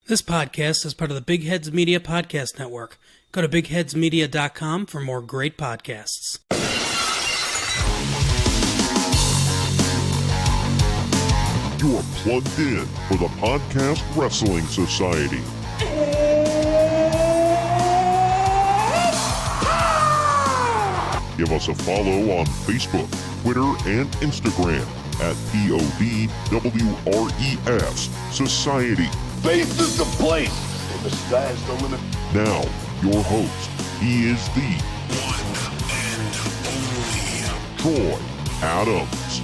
This podcast is part of the Big Heads Media Podcast Network. Go to bigheadsmedia.com for more great podcasts. You are plugged in for the Podcast Wrestling Society. Give us a follow on Facebook, Twitter, and Instagram at PODWRES Society. Faith is the place, and the sky's the limit. Now, your host, he is the one and only Troy Adams.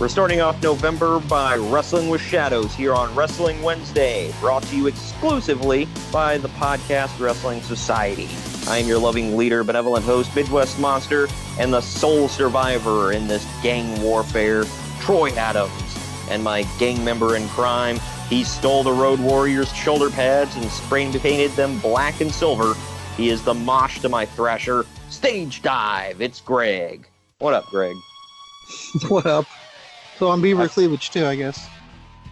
We're starting off November by Wrestling with Shadows here on Wrestling Wednesday, brought to you exclusively by the Podcast Wrestling Society. I am your loving leader, benevolent host, Midwest Monster, and the sole survivor in this gang warfare, Troy Adams. And my gang member in crime, he stole the Road Warriors' shoulder pads and spray painted them black and silver. He is the mosh to my Thrasher. Stage dive, it's Greg. What up, Greg? What up? So I'm Beaver Cleavage too, I guess.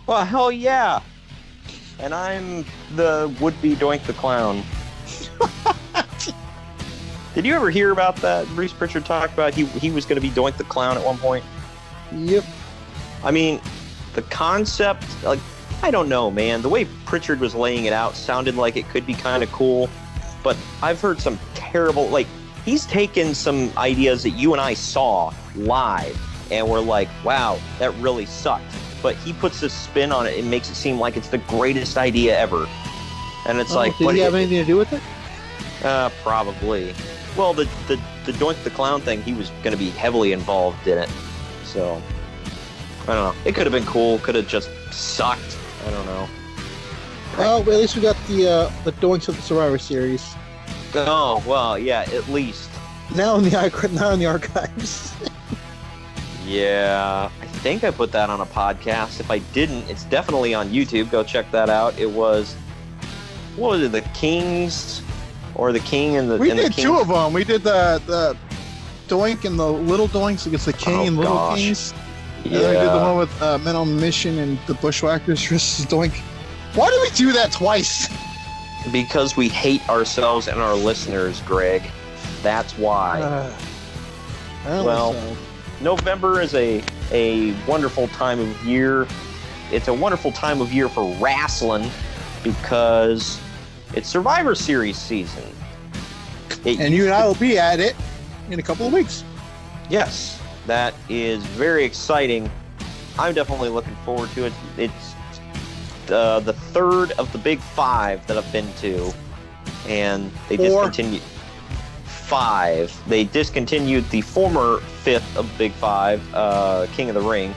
Well, hell yeah. And I'm the would-be Doink the Clown. Did you ever hear about that? Bruce Pritchard talked about he was going to be Doink the Clown at one point. Yep. I mean, the concept, like, I don't know, man. The way Pritchard was laying it out sounded like it could be kind of cool. But I've heard some terrible, like, he's taken some ideas that you and I saw live. And we're like, wow, that really sucked. But he puts this spin on it and makes it seem like it's the greatest idea ever. And it's like... Did he have anything to do with it? Probably. Well, the Doink the Clown thing, he was going to be heavily involved in it. So, I don't know. It could have been cool. Could have just sucked. I don't know. Well, at least we got the Doinks of the Survivor Series. Oh, well, yeah, at least. Now in the archives. Yeah, I think I put that on a podcast. If I didn't, it's definitely on YouTube. Go check that out. It was, what was it, the Kings, or the King and the... We and did the two of them. We did the Doink and the Little Doinks against the King and Little Kings. Yeah. And then we did the one with Men on Mission and the Bushwhackers versus Doink. Why did we do that twice? Because we hate ourselves and our listeners, Greg. That's why. Well... So. November is a wonderful time of year. It's a wonderful time of year for wrestling because it's Survivor Series season. And you and I will be at it in a couple of weeks. Yes, that is very exciting. I'm definitely looking forward to it. It's the third of the big five that I've been to, and they discontinued. They discontinued the former fifth of Big Five, King of the Ring,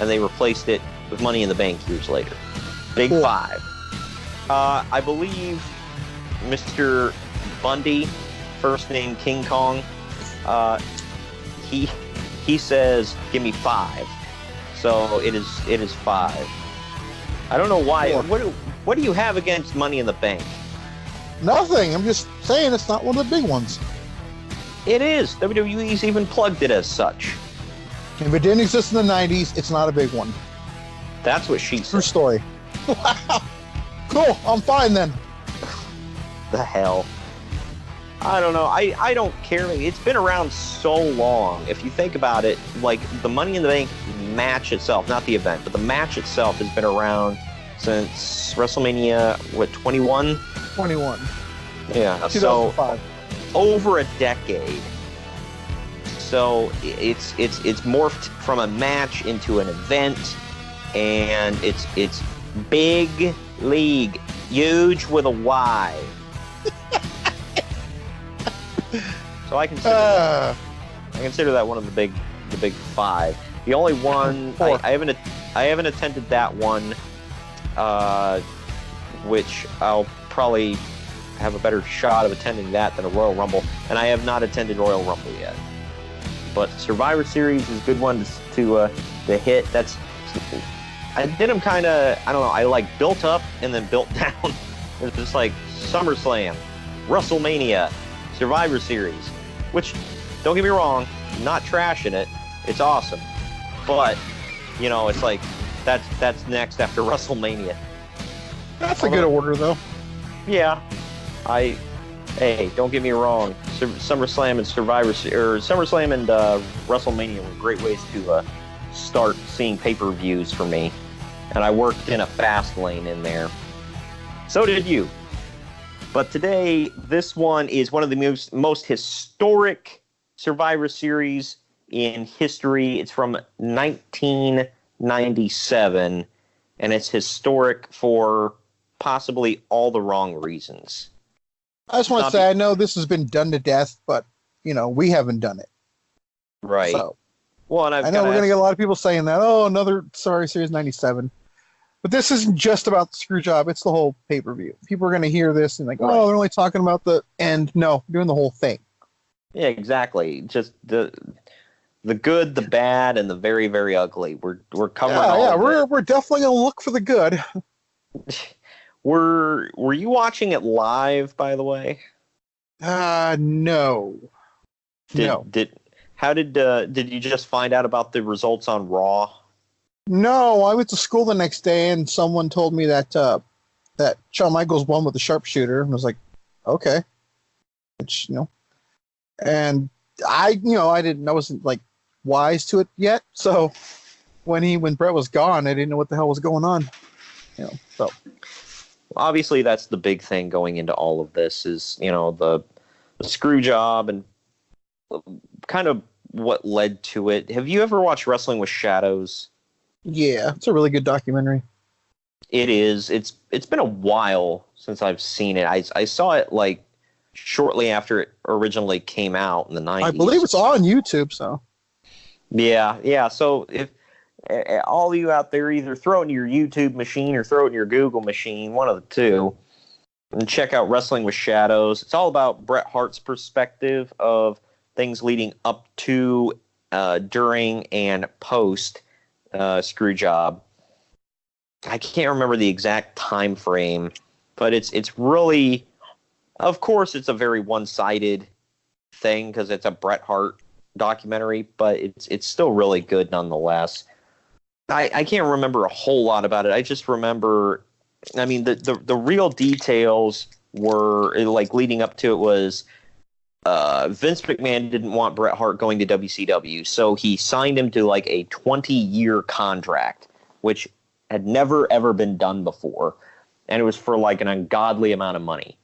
and they replaced it with Money in the Bank years later. Big Five. I believe Mr. Bundy, first name King Kong, he says, "Give me 5." So it is 5. I don't know why. What do you have against Money in the Bank? Nothing. I'm just saying it's not one of the big ones. It is. WWE's even plugged it as such. If it didn't exist in the 90s, it's not a big one. That's what she said. True story. Wow. Cool. I'm fine then. The hell. I don't know. I don't care. It's been around so long. If you think about it, like the Money in the Bank match itself, not the event, but the match itself has been around since WrestleMania, 21? 21. Yeah. 2005. So over a decade. So it's morphed from a match into an event, and it's big league, huge with a Y. So I consider that one of the big five. The only one I haven't attended that one, which I'll probably have a better shot of attending that than a Royal Rumble, and I have not attended Royal Rumble yet. But Survivor Series is a good one to hit. I did them kind of, I don't know, I like built up and then built down. It's just like SummerSlam, WrestleMania, Survivor Series, which, don't get me wrong, I'm not trashing it. It's awesome. But, it's like, That's next after WrestleMania. That's a good order, though. Yeah, hey, don't get me wrong. SummerSlam and SummerSlam and WrestleMania were great ways to start seeing pay-per-views for me, and I worked in a fast lane in there. So did you. But today, this one is one of the most historic Survivor Series in history. It's from 1997, and it's historic for possibly all the wrong reasons. I just want to say, I know this has been done to death, but, we haven't done it. Right. So, well, and I know we're going to get a lot of people saying that, another Survivor Series 97. But this isn't just about the screw job. It's the whole pay-per-view. People are going to hear this and they're only talking about the end. No, doing the whole thing. Yeah, exactly. Just the good, the bad, and the very, very ugly. We're covering all of it. We're definitely going to look for the good. Were you watching it live, by the way? No. No. Did you just find out about the results on Raw? No, I went to school the next day and someone told me that Shawn Michaels won with the sharpshooter, and I was like, okay, which and I wasn't like wise to it yet. So when Brett was gone, I didn't know what the hell was going on. So obviously that's the big thing going into all of this is the screw job and kind of what led to it. Have you ever watched Wrestling with Shadows? Yeah, it's a really good documentary. It is. It's been a while since I've seen it. I saw it like shortly after it originally came out in the 90s. I believe it's on YouTube, so. Yeah. So if all of you out there, either throw it in your YouTube machine or throw it in your Google machine, one of the two, and check out Wrestling with Shadows. It's all about Bret Hart's perspective of things leading up to, during, and post screw job. I can't remember the exact time frame, but it's really, of course, it's a very one-sided thing because it's a Bret Hart documentary, but it's still really good nonetheless. I can't remember a whole lot about it. I just remember, the real details were like leading up to it was Vince McMahon didn't want Bret Hart going to WCW, so he signed him to like a 20-year contract, which had never ever been done before, and it was for like an ungodly amount of money.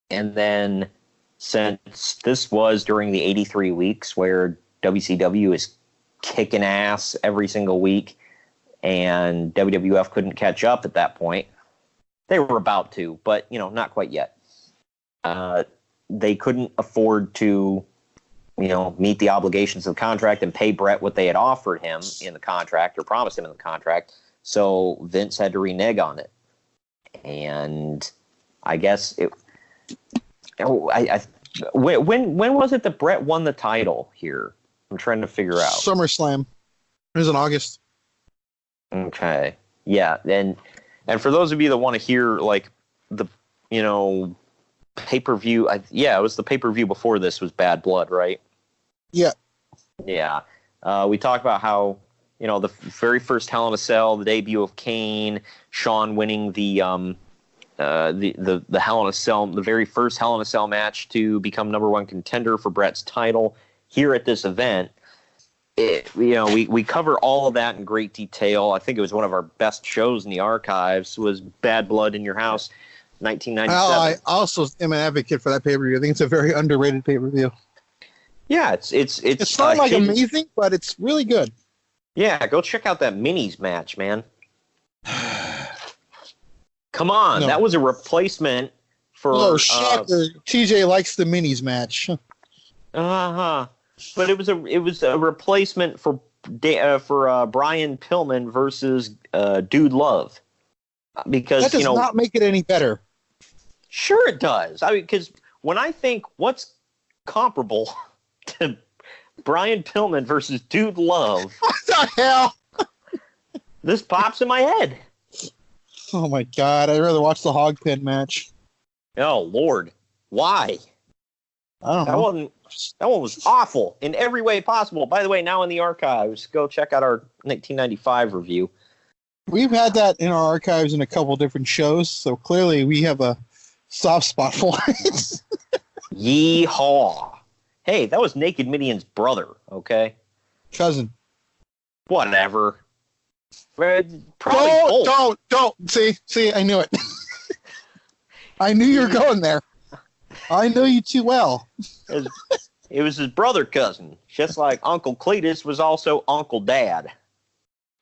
And then since this was during the 83 weeks where WCW is kicking ass every single week and WWF couldn't catch up at that point, they were about to, but not quite yet. They couldn't afford to, meet the obligations of the contract and pay Bret what they had offered him in the contract or promised him in the contract. So Vince had to renege on it. And I guess when was it that Bret won the title here? I'm trying to figure out. SummerSlam. It was in August. Okay. Yeah. And for those of you that want to hear like the, pay-per-view, it was the pay-per-view before this was Bad Blood, right? Yeah. Yeah. We talked about how, the very first Hell in a Cell, the debut of Kane, Shawn winning the Hell in a Cell, the very first Hell in a Cell match to become number one contender for Bret's title here at this event. We cover all of that in great detail. I think it was one of our best shows in the archives was Bad Blood in Your House, 1997. I also am an advocate for that pay-per-view. I think it's a very underrated pay-per-view. Yeah, it's not like amazing, but it's really good. Yeah, go check out that minis match, man. Come on, that was a replacement for. Oh, shocker! TJ likes the minis match. But it was a replacement for Brian Pillman versus Dude Love, because that does not make it any better. Sure, it does. Because when I think what's comparable to Brian Pillman versus Dude Love, what the hell? This pops in my head. Oh my god! I'd rather watch the hog pin match. Oh Lord, why? I don't know. That one was awful in every way possible. By the way, now in the archives, go check out our 1995 review. We've had that in our archives in a couple different shows, so clearly we have a soft spot for it. Yeehaw. Hey, that was Naked Minion's brother, okay? Cousin. Whatever. Probably Don't. See, I knew it. I knew you were going there. I know you too well. It was his brother cousin, just like Uncle Cletus was also Uncle Dad.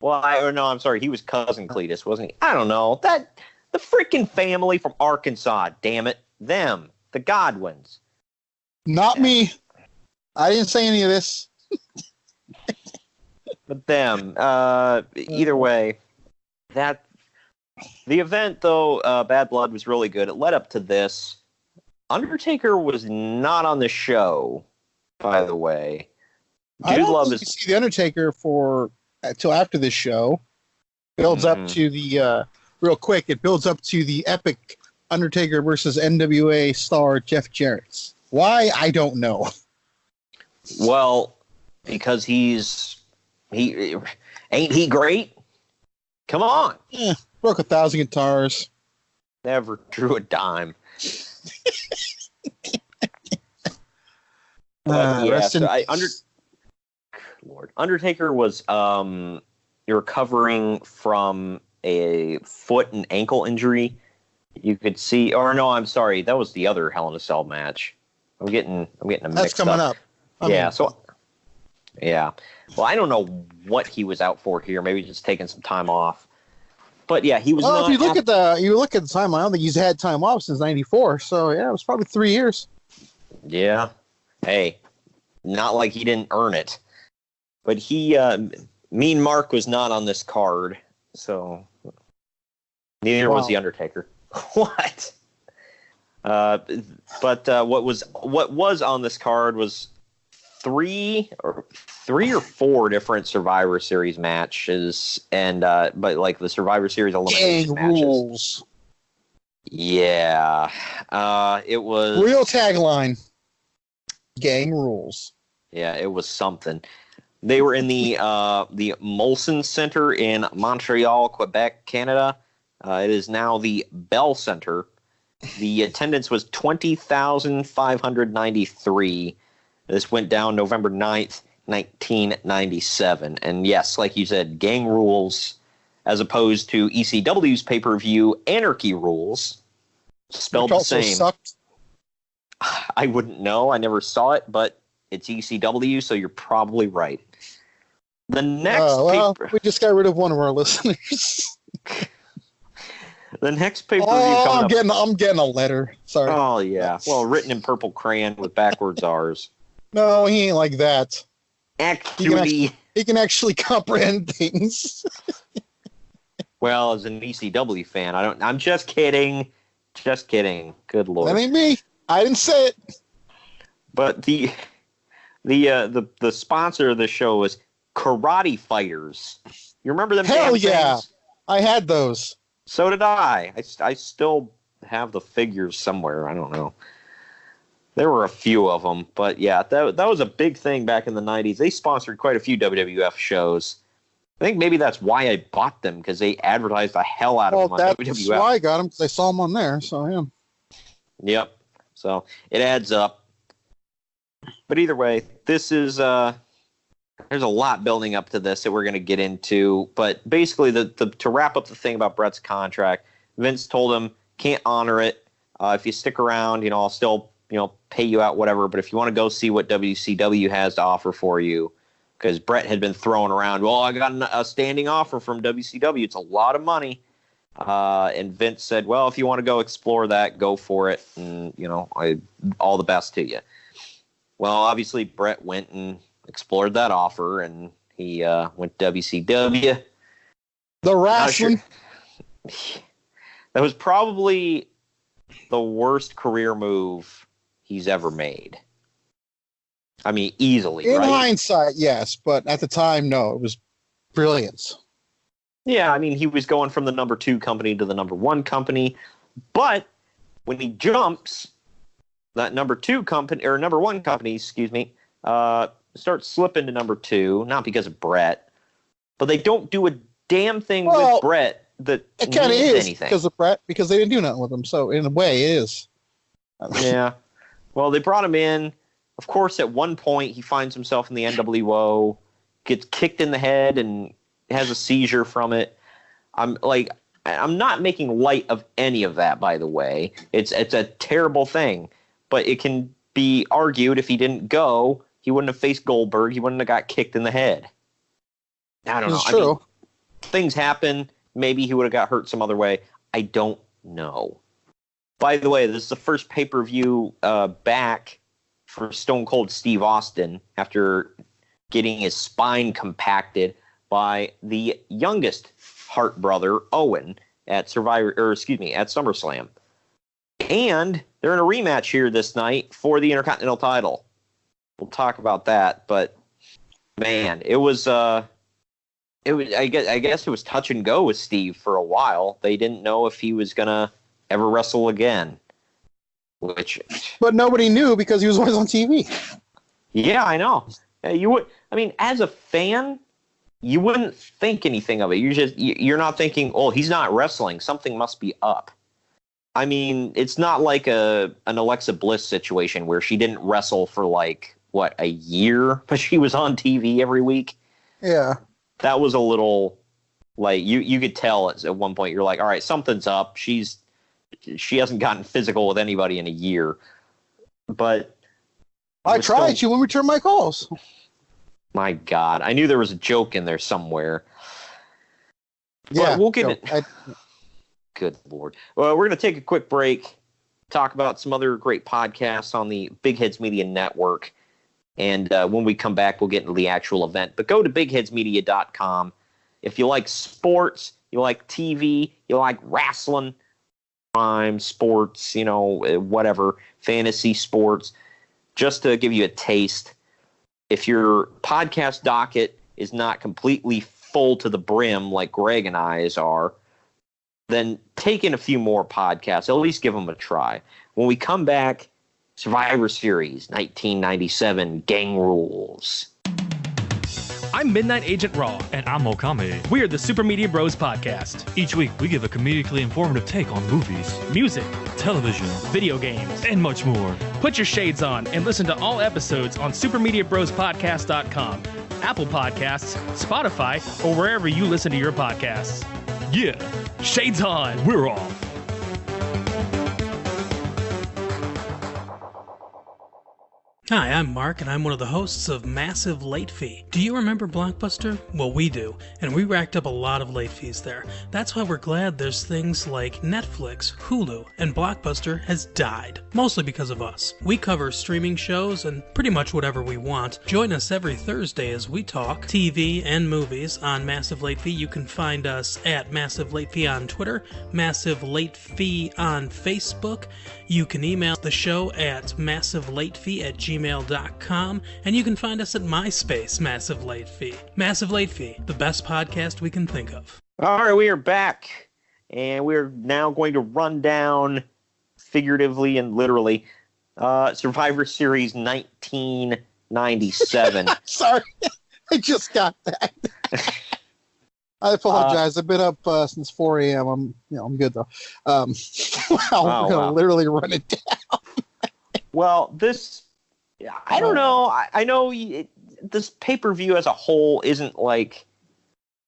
Well, I'm sorry, he was Cousin Cletus, wasn't he? I don't know. The freaking family from Arkansas, damn it. Them, the Godwins. Not me. I didn't say any of this. But them. Either way, the event, though, Bad Blood was really good. It led up to this. Undertaker was not on the show, by the way. I don't think you see the Undertaker till after this show. Builds up to the real quick. It builds up to the epic Undertaker versus NWA star Jeff Jarrett. Why? I don't know. Well, because ain't he great? Come on. Broke 1,000 guitars. Never drew a dime. Undertaker was recovering from a foot and ankle injury. You could see, or no, I'm sorry, that was the other Hell in a Cell match. I'm getting a mixed up. That's coming up. Yeah. Well, I don't know what he was out for here. Maybe just taking some time off. But yeah, he was. Well, if you look at the time, I don't think he's had time off since '94. So yeah, it was probably 3 years. Yeah. Hey, not like he didn't earn it. But Mean Mark was not on this card, so neither was the Undertaker. What? But what was on this card was three or four different Survivor Series matches, and but like the Survivor Series elimination matches. Rules. Yeah, it was real tagline. Gang rules. Yeah, it was something. They were in the Molson Center in Montreal, Quebec, Canada. It is now the Bell Center. The attendance was 20,593. This went down November 9th, 1997. And yes, like you said, gang rules as opposed to ECW's pay-per-view Anarchy Rules. Spelled the same. Sucked. I wouldn't know. I never saw it, but it's ECW, so you're probably right. The next we just got rid of one of our listeners. The next pay-per-view I'm getting a letter. Sorry. Oh, yeah. Well, written in purple crayon with backwards R's. No, he ain't like that. Actually. He can actually comprehend things. Well, as an ECW fan, I'm just kidding. Just kidding. Good Lord. That ain't me. I didn't say it. But the sponsor of the show was Karate Fighters. You remember them? Hell yeah. Things? I had those. So did I. I still have the figures somewhere. I don't know. There were a few of them, but yeah, that was a big thing back in the 90s. They sponsored quite a few WWF shows. I think maybe that's why I bought them, because they advertised the hell out of them on WWF. That's why I got them, because I saw them on there, so yeah. Yep. So it adds up. But either way, this is there's a lot building up to this that we're going to get into. But basically, to wrap up the thing about Bret's contract, Vince told him, can't honor it. If you stick around, I'll still, pay you out, whatever. But if you want to go see what WCW has to offer for you, because Bret had been throwing around, well, I got a standing offer from WCW. It's a lot of money. And Vince said, well, if you want to go explore that, go for it. And, all the best to you. Well, obviously, Bret went and explored that offer, and he went to WCW. The wrestling. That was probably the worst career move he's ever made. I mean, easily, in right? hindsight, yes, but at the time, no. It was brilliance. Yeah, I mean, he was going from the number 2 company to the number 1 company, but when he jumps, that number 2 company, or number 1 company, starts slipping to number 2, not because of Bret, but they don't do damn thing Well, with Brett that It kind of means is anything. because of Brett, because they didn't do nothing with him. So in a way, it is. Yeah. Well, they brought him in. Of course, at one point, he finds himself in the NWO, gets kicked in the head, and has a seizure from it. I'm not making light of any of that, by the way. It's a terrible thing, but it can be argued if he didn't go, he wouldn't have faced Goldberg. He wouldn't have got kicked in the head. I don't know. It's true. I mean, things happen. Maybe he would have got hurt some other way. I don't know. By the way, this is the first pay-per-view back for Stone Cold Steve Austin after getting his spine compacted by the youngest Hart brother, Owen, at SummerSlam. And they're in a rematch here this night for the Intercontinental title. We'll talk about that, but man, it was I guess it was touch and go with Steve for a while. They didn't know if he was gonna ever wrestle again. But nobody knew because he was always on TV. Yeah, I know. As a fan, you wouldn't think anything of it. You're not thinking, oh, he's not wrestling. Something must be up. I mean, it's not like an Alexa Bliss situation where she didn't wrestle for a year, but she was on TV every week. Yeah. That was a little you could tell at one point. You're like, all right, something's up. She hasn't gotten physical with anybody in a year. But I tried. She wouldn't return my calls. My God, I knew there was a joke in there somewhere. Yeah, but we'll get it. Good Lord. Well, we're going to take a quick break, talk about some other great podcasts on the Big Heads Media Network, and when we come back, we'll get into the actual event. But go to bigheadsmedia.com. If you like sports, you like TV, you like wrestling, crime, sports, whatever, fantasy sports, just to give you a taste. If your podcast docket is not completely full to the brim like Greg and I's are, then take in a few more podcasts. At least give them a try. When we come back, Survivor Series 1997 Gang Rules. I'm Midnight Agent Raw. And I'm Okami. We are the Super Media Bros podcast. Each week, we give a comedically informative take on movies, Music, television, video games, and much more. Put your shades on and listen to all episodes on supermediabrospodcast.com, Apple Podcasts, Spotify, or wherever you listen to your podcasts. Yeah, Shades on. we're off. Hi, I'm Mark, and I'm one of the hosts of Massive Late Fee. Do you remember Blockbuster? Well, we do, and we racked up a lot of late fees there. That's why we're glad there's things like Netflix, Hulu, and Blockbuster has died, mostly because of us. We cover streaming shows and pretty much whatever we want. Join us every Thursday as we talk TV and movies on Massive Late Fee. You can find us at Massive Late Fee on Twitter, Massive Late Fee on Facebook. You can email the show at massivelatefee@gmail.com, and you can find us at MySpace, Massive Late Fee. Massive Late Fee, the best podcast we can think of. All right, we are back, and we're now going to run down, figuratively and literally, Survivor Series 1997. Sorry, I just got that. I apologize. I've been up since 4 a.m. I'm good though. We're gonna literally run it down. Well, I don't know. I know this pay-per-view as a whole isn't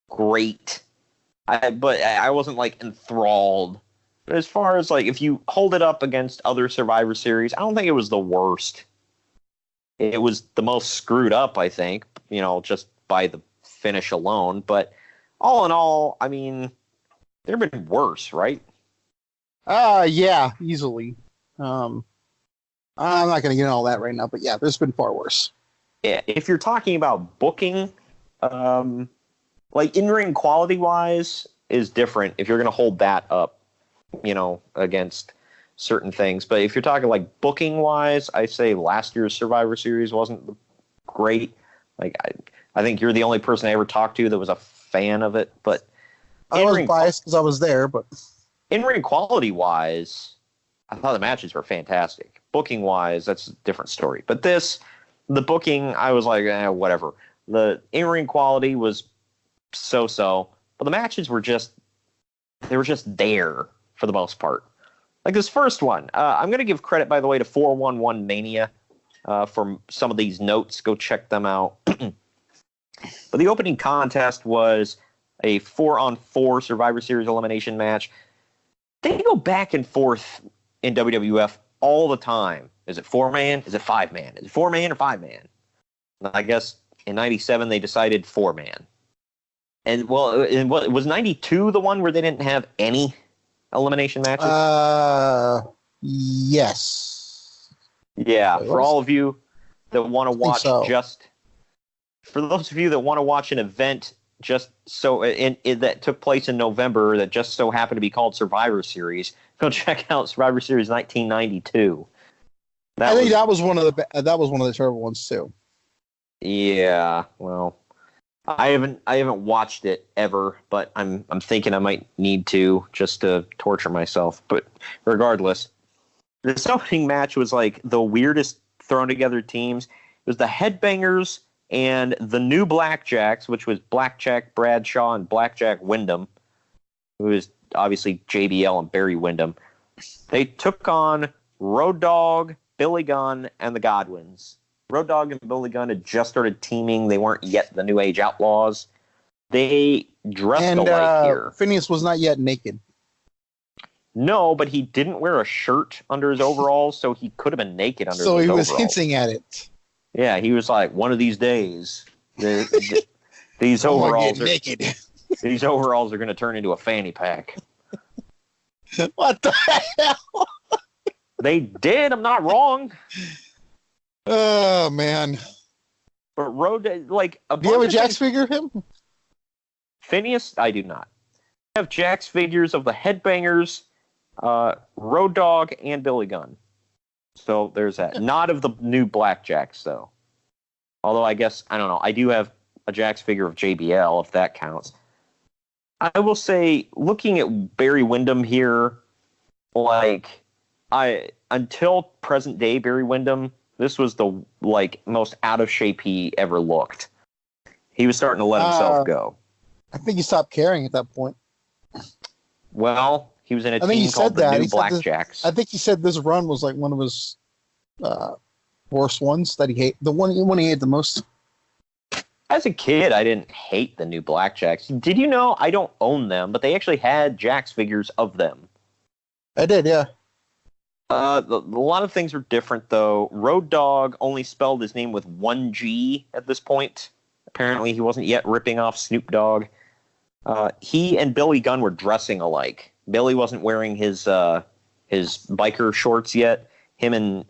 great, but I wasn't enthralled. But as far as if you hold it up against other Survivor Series, I don't think it was the worst. It was the most screwed up, I think. Just by the finish alone, but. All in all, I mean, there have been worse, right? Yeah, easily. I'm not going to get into all that right now, but yeah, there's been far worse. Yeah, if you're talking about booking, in-ring quality-wise is different if you're going to hold that up, against certain things. But if you're talking booking-wise, I say last year's Survivor Series wasn't great. I think you're the only person I ever talked to that was a fan of it, but I was biased because I was there, but in-ring quality-wise, I thought the matches were fantastic. Booking-wise, that's a different story. But the booking, I was like, whatever. The in-ring quality was so-so. but the matches were just there for the most part. Like this first one, I'm going to give credit, by the way, to 411 Mania for some of these notes. Go check them out. But the opening contest was a 4-on-4 Survivor Series elimination match. They go back and forth in WWF all the time. Is it 4-man? Is it 5-man? Is it 4-man or 5-man? I guess in 97 they decided 4-man. And what was 92 the one where they didn't have any elimination matches? Yes. Yeah, for all of you that want to watch for those of you that want to watch an event just so that took place in November that just so happened to be called Survivor Series, go check out Survivor Series 1992. I think that was one of the terrible ones too. Yeah, well, I haven't watched it ever, but I'm thinking I might need to just to torture myself. But regardless, this opening match was like the weirdest thrown together teams. It was the Headbangers and the New Blackjacks, which was Blackjack Bradshaw and Blackjack Wyndham, who is obviously JBL and Barry Windham. They took on Road Dogg, Billy Gunn, and the Godwins. Road Dogg and Billy Gunn had just started teaming. They weren't yet the New Age Outlaws. They dressed alike here. Phineas was not yet naked. No, but he didn't wear a shirt under his overalls, so he could have been naked under his overalls. So he was hinting at it. Yeah, he was like, one of these days, these overalls these overalls are going to turn into a fanny pack. What the hell? They did. I'm not wrong. Oh man! But do you have a Jax figure of him? Phineas, I do not. I have Jax figures of the Headbangers, Road Dogg, and Billy Gunn. So there's that. Not of the New Blackjacks, though. Although I guess, I don't know. I do have a Jax figure of JBL, if that counts. I will say, looking at Barry Windham here, until present day Barry Windham, this was the most out of shape he ever looked. He was starting to let himself go. I think he stopped caring at that point. Well, he was in a team called the New Blackjacks. I think he said this run was like one of his worst ones that he hated. The one he hated the most. As a kid, I didn't hate the New Blackjacks. Did you know I don't own them, but they actually had Jax figures of them? I did, yeah. A lot of things are different, though. Road Dogg only spelled his name with one G at this point. Apparently, he wasn't yet ripping off Snoop Dogg. He and Billy Gunn were dressing alike. Billy wasn't wearing his biker shorts yet. Him and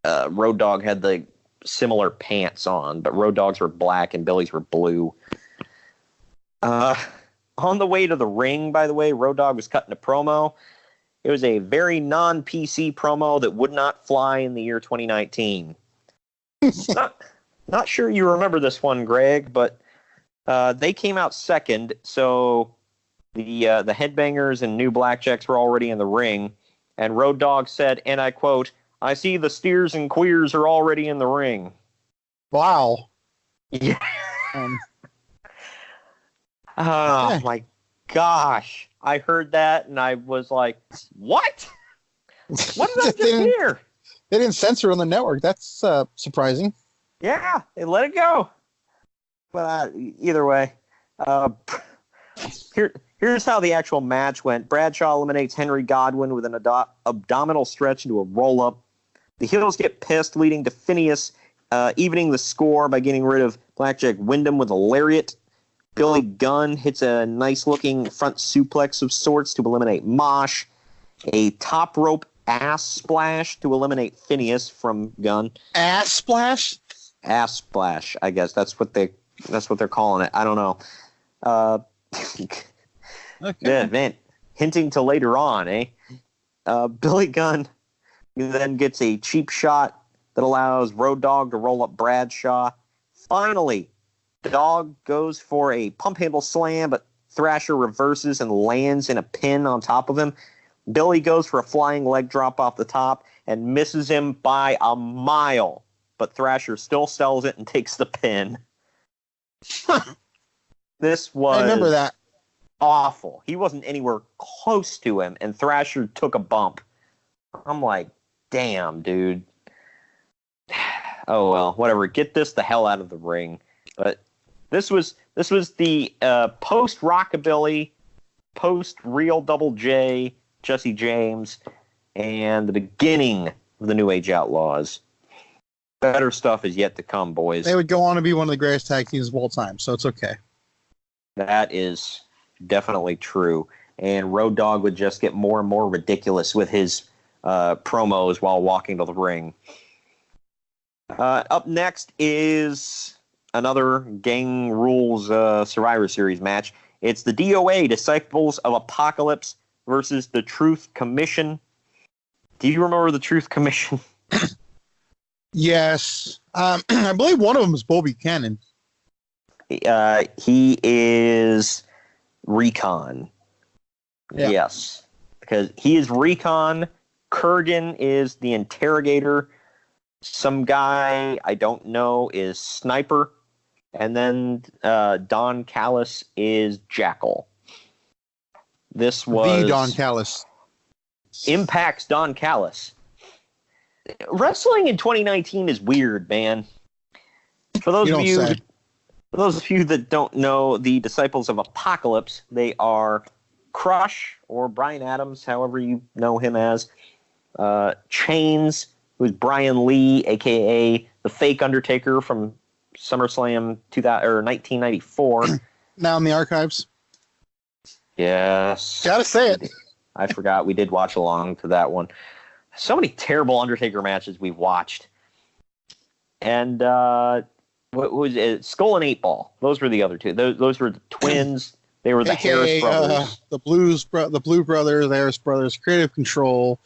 Road Dogg had the similar pants on, but Road Dogg's were black and Billy's were blue. On the way to the ring, by the way, Road Dogg was cutting a promo. It was a very non-PC promo that would not fly in the year 2019. Not sure you remember this one, Greg, but they came out second, so the Headbangers and New Blackjacks were already in the ring, and Road Dogg said, and I quote, "I see the steers and queers are already in the ring." Wow. Yeah. Oh, my gosh. I heard that, and I was like, what? What did I just hear? They didn't censor on the network. That's surprising. Yeah, they let it go. But either way, here's how the actual match went. Bradshaw eliminates Henry Godwin with an abdominal stretch into a roll-up. The heels get pissed, leading to Phineas evening the score by getting rid of Blackjack Wyndham with a lariat. Billy Gunn hits a nice-looking front suplex of sorts to eliminate Mosh. A top rope ass splash to eliminate Phineas from Gunn. Ass splash? Ass splash, I guess. That's what they're calling it. I don't know. Okay. Yeah, man. Hinting to later on, eh? Billy Gunn then gets a cheap shot that allows Road Dogg to roll up Bradshaw. Finally, Dogg goes for a pump handle slam, but Thrasher reverses and lands in a pin on top of him. Billy goes for a flying leg drop off the top and misses him by a mile, but Thrasher still sells it and takes the pin. This was... I remember that. awful. He wasn't anywhere close to him, and Thrasher took a bump. I'm like, damn, dude. Oh well, whatever. Get this the hell out of the ring. But this was the post Rockabilly, post Real Double J, Jesse James, and the beginning of the New Age Outlaws. Better stuff is yet to come, boys. They would go on to be one of the greatest tag teams of all time, so it's okay. That is definitely true. And Road Dogg would just get more and more ridiculous with his promos while walking to the ring. Up next is another Gang Rules Survivor Series match. It's the DOA, Disciples of Apocalypse, versus the Truth Commission. Do you remember the Truth Commission? Yes. I believe one of them is Bo Buchanan. He is Recon. Yeah. Yes. Because he is Recon. Kurgan is the Interrogator. Some guy I don't know is Sniper. And then Don Callis is Jackal. This was... The Don Callis. Impact's Don Callis. Wrestling in 2019 is weird, man. For those of you that don't know, the Disciples of Apocalypse, they are Crush, or Brian Adams, however you know him as, Chains, who's Brian Lee, a.k.a. the fake Undertaker from SummerSlam 1994. Now in the archives. Yes. Gotta say it. I forgot. We did watch along to that one. So many terrible Undertaker matches we've watched. And what was it? Skull and 8 Ball. Those were the other two. Those were the twins. They were the Harris brothers. The Blue Brothers, the Harris brothers, Creative Control,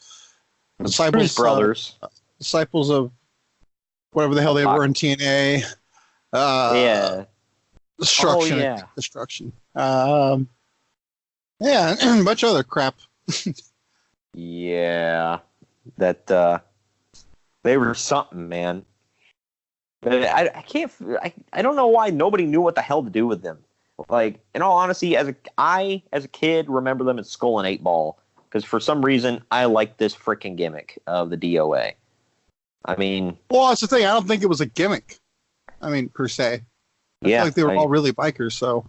Disciples brothers. Disciples of whatever the hell they were in TNA. Yeah. Destruction. Oh, yeah. Destruction. Yeah, and a bunch of other crap. Yeah. That they were something, man. But I don't know why nobody knew what the hell to do with them. Like, in all honesty, as a kid remember them as Skull and 8 Ball, because for some reason I like this freaking gimmick of the DOA. I mean, well, that's the thing. I don't think it was a gimmick. I mean, per se. I feel like they were all really bikers, so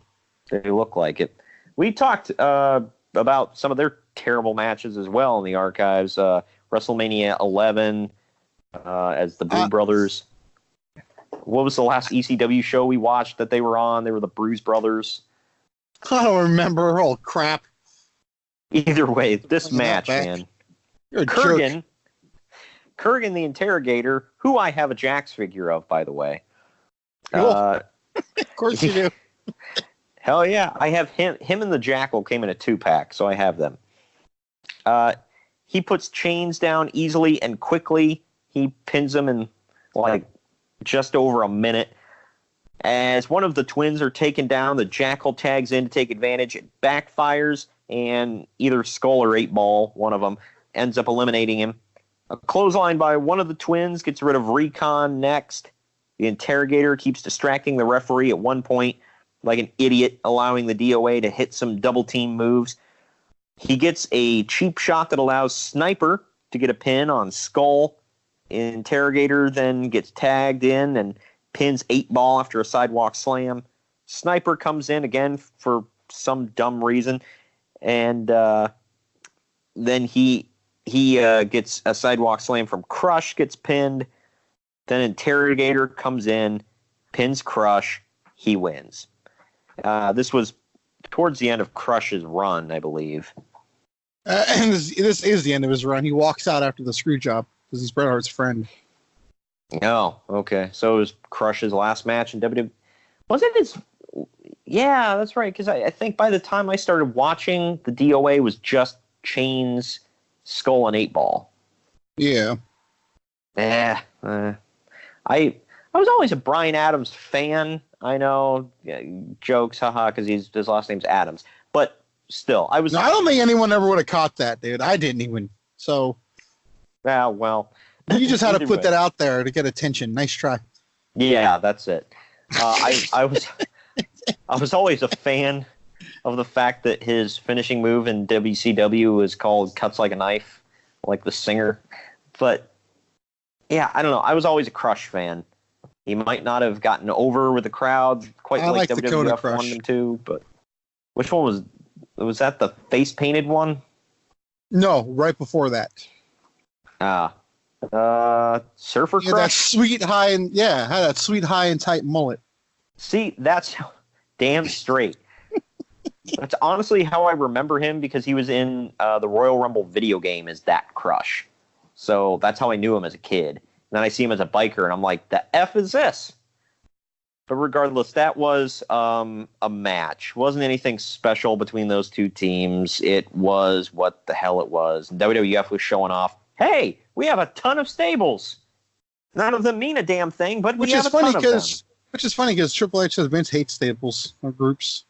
they look like it. We talked about some of their terrible matches as well in the archives. WrestleMania 11 as the Blue Brothers. What was the last ECW show we watched that they were on? They were the Bruise Brothers. I don't remember. Oh, crap. Either way, this match, man. You're a Kurgan, jerk. Kurgan the Interrogator, who I have a Jax figure of, by the way. Cool. Of course you do. Hell yeah. I have him. Him and the Jackal came in a 2-pack, so I have them. He puts Chains down easily and quickly. He pins him in, like, just over a minute. As one of the twins are taken down, the Jackal tags in to take advantage. It backfires, and either Skull or 8 Ball, one of them, ends up eliminating him. A clothesline by one of the twins gets rid of Recon next. The Interrogator keeps distracting the referee at one point like an idiot, allowing the DOA to hit some double-team moves. He gets a cheap shot that allows Sniper to get a pin on Skull. Interrogator then gets tagged in and pins 8 Ball after a sidewalk slam. Sniper comes in again for some dumb reason, and then he gets a sidewalk slam from Crush, gets pinned. Then Interrogator comes in, pins Crush, he wins. This was towards the end of Crush's run, I believe. And this is the end of his run. He walks out after the screw job because he's Bret Hart's friend. Oh, okay. So it was Crush's last match in WWE. Was it his... Yeah, that's right. Because I think by the time I started watching, the DOA was just Chains, Skull, and 8 Ball. Yeah. I was always a Brian Adams fan. I know, jokes, haha, because his last name's Adams. But still, I was... No, I don't think anyone ever would have caught that, dude. I didn't even. So... Yeah, well... You just had to put that out there to get attention. Nice try. Yeah, that's it. I was always a fan of the fact that his finishing move in WCW was called Cuts Like a Knife, like the singer. But, yeah, I don't know. I was always a Crush fan. He might not have gotten over with the crowd quite like WWF wanted him to, but which one was that the face-painted one? No, right before that. Surfer Crush? That sweet high and had that sweet high and tight mullet. See, that's damn straight. That's honestly how I remember him, because he was in the Royal Rumble video game as that Crush. So that's how I knew him as a kid. And then I see him as a biker, and I'm like, the F is this? But regardless, that was a match. Wasn't anything special between those two teams. It was what the hell it was. And WWF was showing off, hey, we have a ton of stables. None of them mean a damn thing, but we have a ton of them. Which is funny because Triple H says Vince hates stables or groups.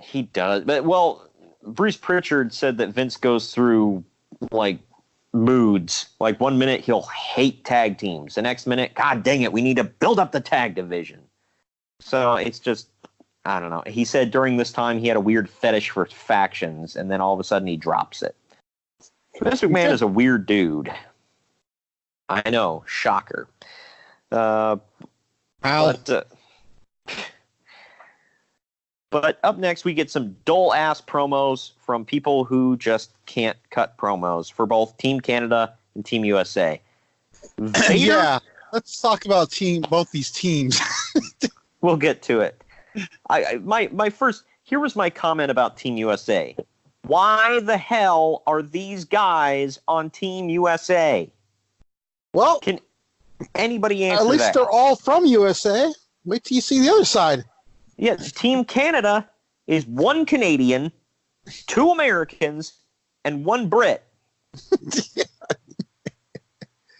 He does. But, well, Bruce Pritchard said that Vince goes through, like, moods. Like, one minute he'll hate tag teams. The next minute, God dang it, we need to build up the tag division. So it's just, I don't know. He said during this time he had a weird fetish for factions, and then all of a sudden he drops it. Vince McMahon is a weird dude. I know. Shocker. But up next, we get some dull-ass promos from people who just can't cut promos for both Team Canada and Team USA. Vader, yeah, let's talk about both these teams. We'll get to it. Here was my comment about Team USA. Why the hell are these guys on Team USA? Well, can anybody answer that? At least they're all from USA. Wait till you see the other side. Yeah, Team Canada is 1 Canadian, 2 Americans, and 1 Brit.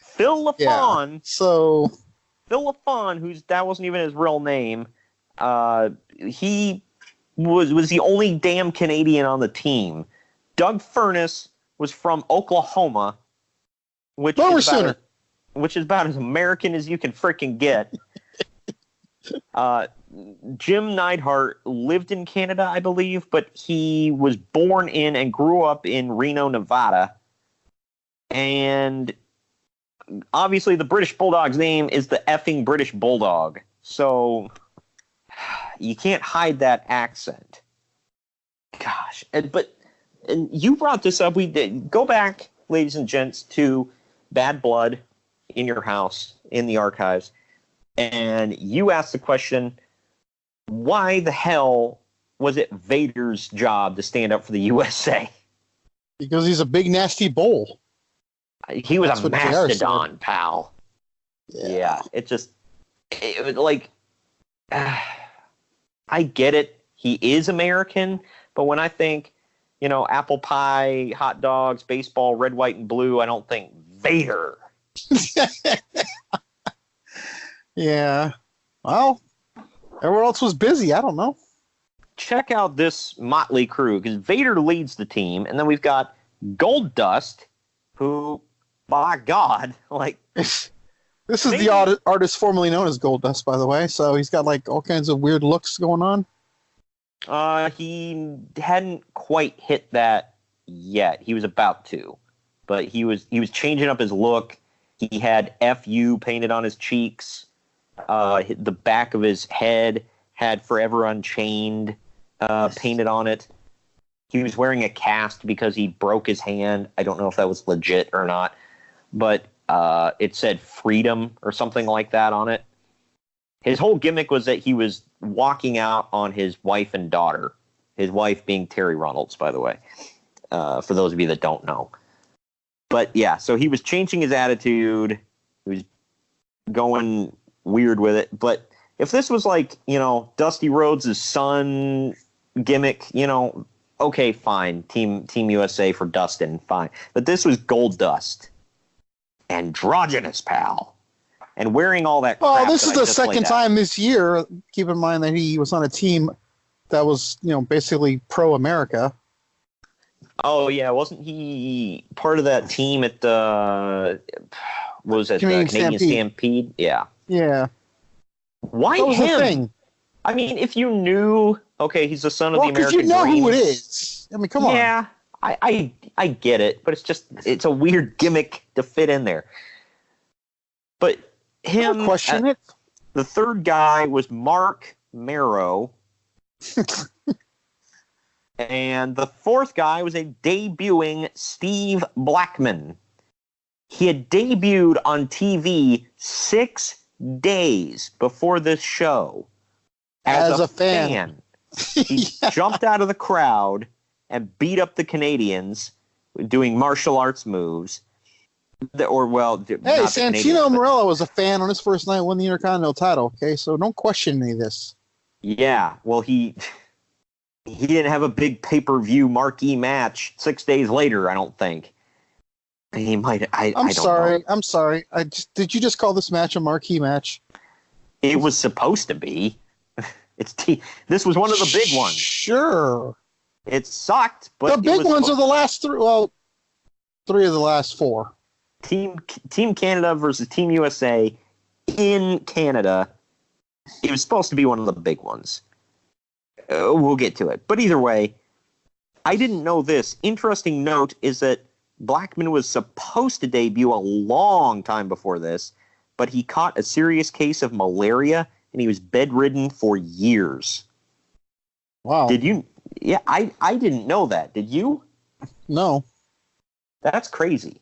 Phil LaFawn. Yeah, so Phil LaFawn, that wasn't even his real name. He was the only damn Canadian on the team. Doug Furness was from Oklahoma, which is about as American as you can freaking get. Jim Neidhart lived in Canada, I believe, but he was born in and grew up in Reno, Nevada. And obviously the British Bulldog's name is the effing British Bulldog. So you can't hide that accent. Gosh. And you brought this up. We did. Go back, ladies and gents, to Bad Blood in your house, in the archives. And you asked the question, why the hell was it Vader's job to stand up for the USA? Because he's a big, nasty bull. He was a mastodon, pal. Yeah. It was like, I get it. He is American, but when I think, apple pie, hot dogs, baseball, red, white, and blue, I don't think Vader. Yeah. Well, everyone else was busy. I don't know. Check out this motley crew, because Vader leads the team, and then we've got Goldust, who, by God, like... This is the artist formerly known as Goldust, by the way, so he's got, like, all kinds of weird looks going on. He hadn't quite hit that yet. He was about to. But he was changing up his look. He had FU painted on his cheeks. The back of his head had Forever Unchained painted on it. He was wearing a cast because he broke his hand. I don't know if that was legit or not, but it said Freedom or something like that on it. His whole gimmick was that he was walking out on his wife and daughter. His wife being Terry Runnels, by the way, for those of you that don't know. But yeah, so he was changing his attitude. He was going weird with it. But if this was like, Dusty Rhodes' son gimmick, okay, fine. Team USA for Dustin, fine. But this was Goldust. Androgynous, pal. And wearing all that crap. Well, this is the second time this year. Keep in mind that he was on a team that was, basically pro-America. Oh, yeah. Wasn't he part of that team at the... What was it? Canadian Stampede? Yeah. Yeah. Why that was him? The thing. I mean, if you knew Okay, he's the son of the Because American you know Dream. who it is. I mean, come on. Yeah, I get it, but it's a weird gimmick to fit in there. But him, Don't question it. the third guy was Mark Marrow. And the fourth guy was a debuting Steve Blackman. He had debuted on TV 6 days before this show. As a fan. He jumped out of the crowd and beat up the Canadians doing martial arts moves. Hey, Santino Marella was a fan on his first night, won the Intercontinental title, okay? So don't question any of this. Yeah, well, he didn't have a big pay-per-view marquee match 6 days later, I don't think. He might. I don't know. I'm sorry. Did you just call this match a marquee match? It was supposed to be. This was one of the big ones. Sure. It sucked, but the big ones are the last three. Well, 3 of the last 4. Team Canada versus Team USA in Canada. It was supposed to be one of the big ones. We'll get to it. But either way, I didn't know this. Interesting note is that Blackman was supposed to debut a long time before this, but he caught a serious case of malaria, and he was bedridden for years. Wow. Did you? Yeah, I didn't know that. Did you? No. That's crazy.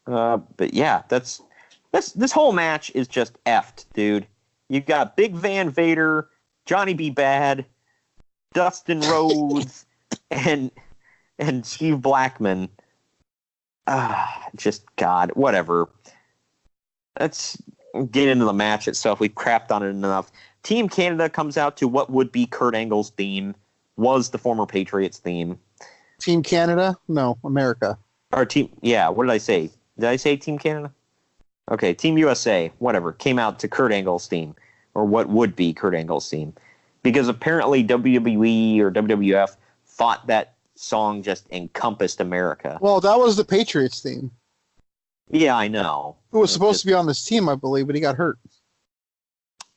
But yeah, this whole match is just effed, dude. You've got Big Van Vader, Johnny B. Bad, Dustin Rhodes, and Steve Blackman. Just God, whatever. Let's get into the match itself. We've crapped on it enough. Team Canada comes out to what would be Kurt Angle's theme, was the former Patriots theme. Team Canada? No, America. Or team, yeah, what did I say? Did I say Team Canada? Okay, Team USA, whatever, came out to Kurt Angle's theme, or what would be Kurt Angle's theme. Because apparently WWE or WWF thought that song just encompassed America. Well, that was the Patriots theme. Yeah, I know. Who was supposed to be on this team, I believe, but he got hurt.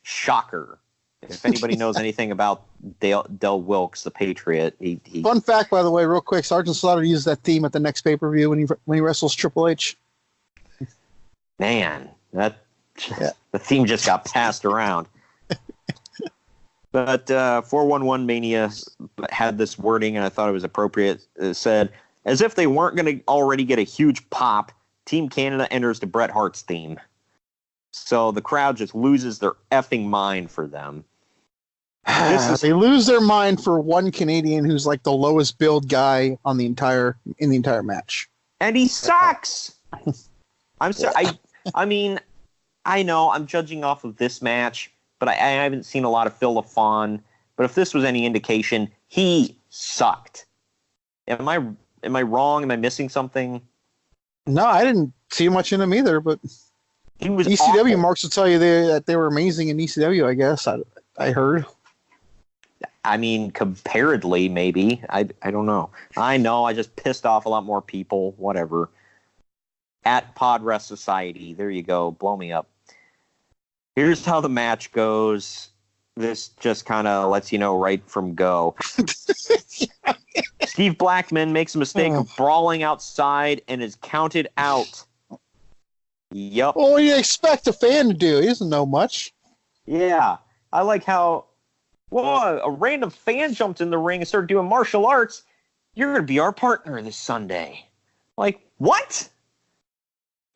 Shocker. If anybody knows anything about Del Wilkes, the Patriot, he Fun fact, by the way, real quick, Sergeant Slaughter used that theme at the next pay-per-view when he wrestles Triple H. Man, the theme just got passed around. But 411 Mania had this wording, and I thought it was appropriate. It said, as if they weren't going to already get a huge pop, Team Canada enters the Bret Hart's theme. So the crowd just loses their effing mind for them. They lose their mind for one Canadian who's like the lowest build guy in the entire match. And he sucks. I'm sorry. I mean, I know I'm judging off of this match, but I haven't seen a lot of Phil LaFawn. But if this was any indication, he sucked. Am I wrong? Am I missing something? No, I didn't see much in him either, but he was ECW awful. marks will tell you that they were amazing in ECW, I guess. I heard. I mean, comparatively, maybe. I don't know. I know I just pissed off a lot more people. Whatever. At Pod Rest Society. There you go. Blow me up. Here's how the match goes. This just kind of lets you know right from go. Steve Blackman makes a mistake of brawling outside and is counted out. Yup. Well, what do you expect a fan to do? He doesn't know much. Yeah. I like how, a random fan jumped in the ring and started doing martial arts. You're going to be our partner this Sunday. Like, what?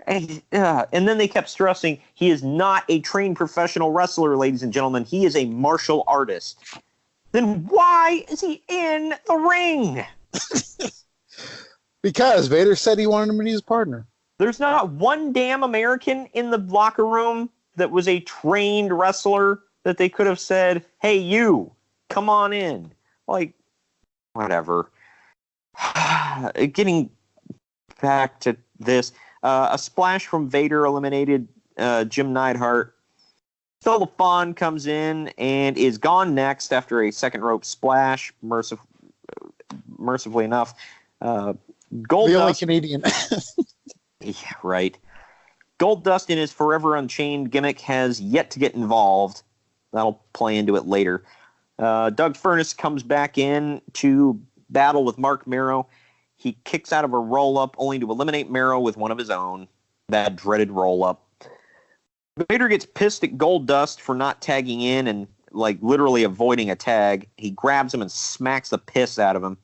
And then they kept stressing he is not a trained professional wrestler, ladies and gentlemen. He is a martial artist. Then why is he in the ring? Because Vader said he wanted him to be his partner. There's not one damn American in the locker room that was a trained wrestler that they could have said, hey, you, come on in. Like, whatever. Getting back to this, a splash from Vader eliminated Jim Neidhart. Phil LaFawn comes in and is gone next after a second rope splash, mercifully enough. Goldust, the only Canadian. Yeah, right. Goldust in his Forever Unchained gimmick has yet to get involved. That'll play into it later. Doug Furnas comes back in to battle with Mark Mero. He kicks out of a roll-up only to eliminate Mero with one of his own. That dreaded roll-up. Vader gets pissed at Goldust for not tagging in and literally avoiding a tag. He grabs him and smacks the piss out of him.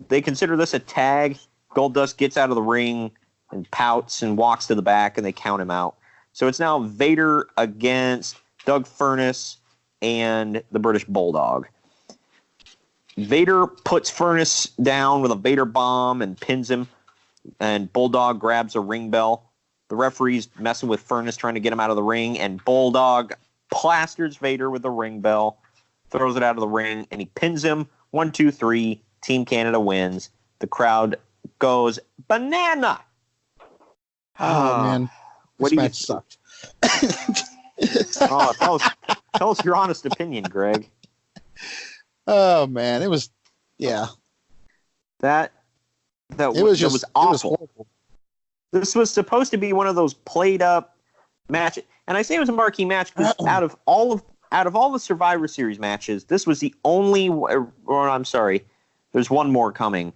They consider this a tag. Goldust gets out of the ring and pouts and walks to the back, and they count him out. So it's now Vader against Doug Furnas and the British Bulldog. Vader puts Furnas down with a Vader bomb and pins him, and Bulldog grabs a ring bell. The referee's messing with Furnas, trying to get him out of the ring, and Bulldog plasters Vader with the ring bell, throws it out of the ring, and he pins him. 1, 2, 3. Team Canada wins. The crowd goes banana. Oh, man. What This do you match sucked. Tell us your honest opinion, Greg. Oh, man. It was, yeah. That It was just awful. It was horrible. This was supposed to be one of those played up matches, and I say it was a marquee match because out of all the Survivor Series matches, this was the only. Or I'm sorry, there's one more coming.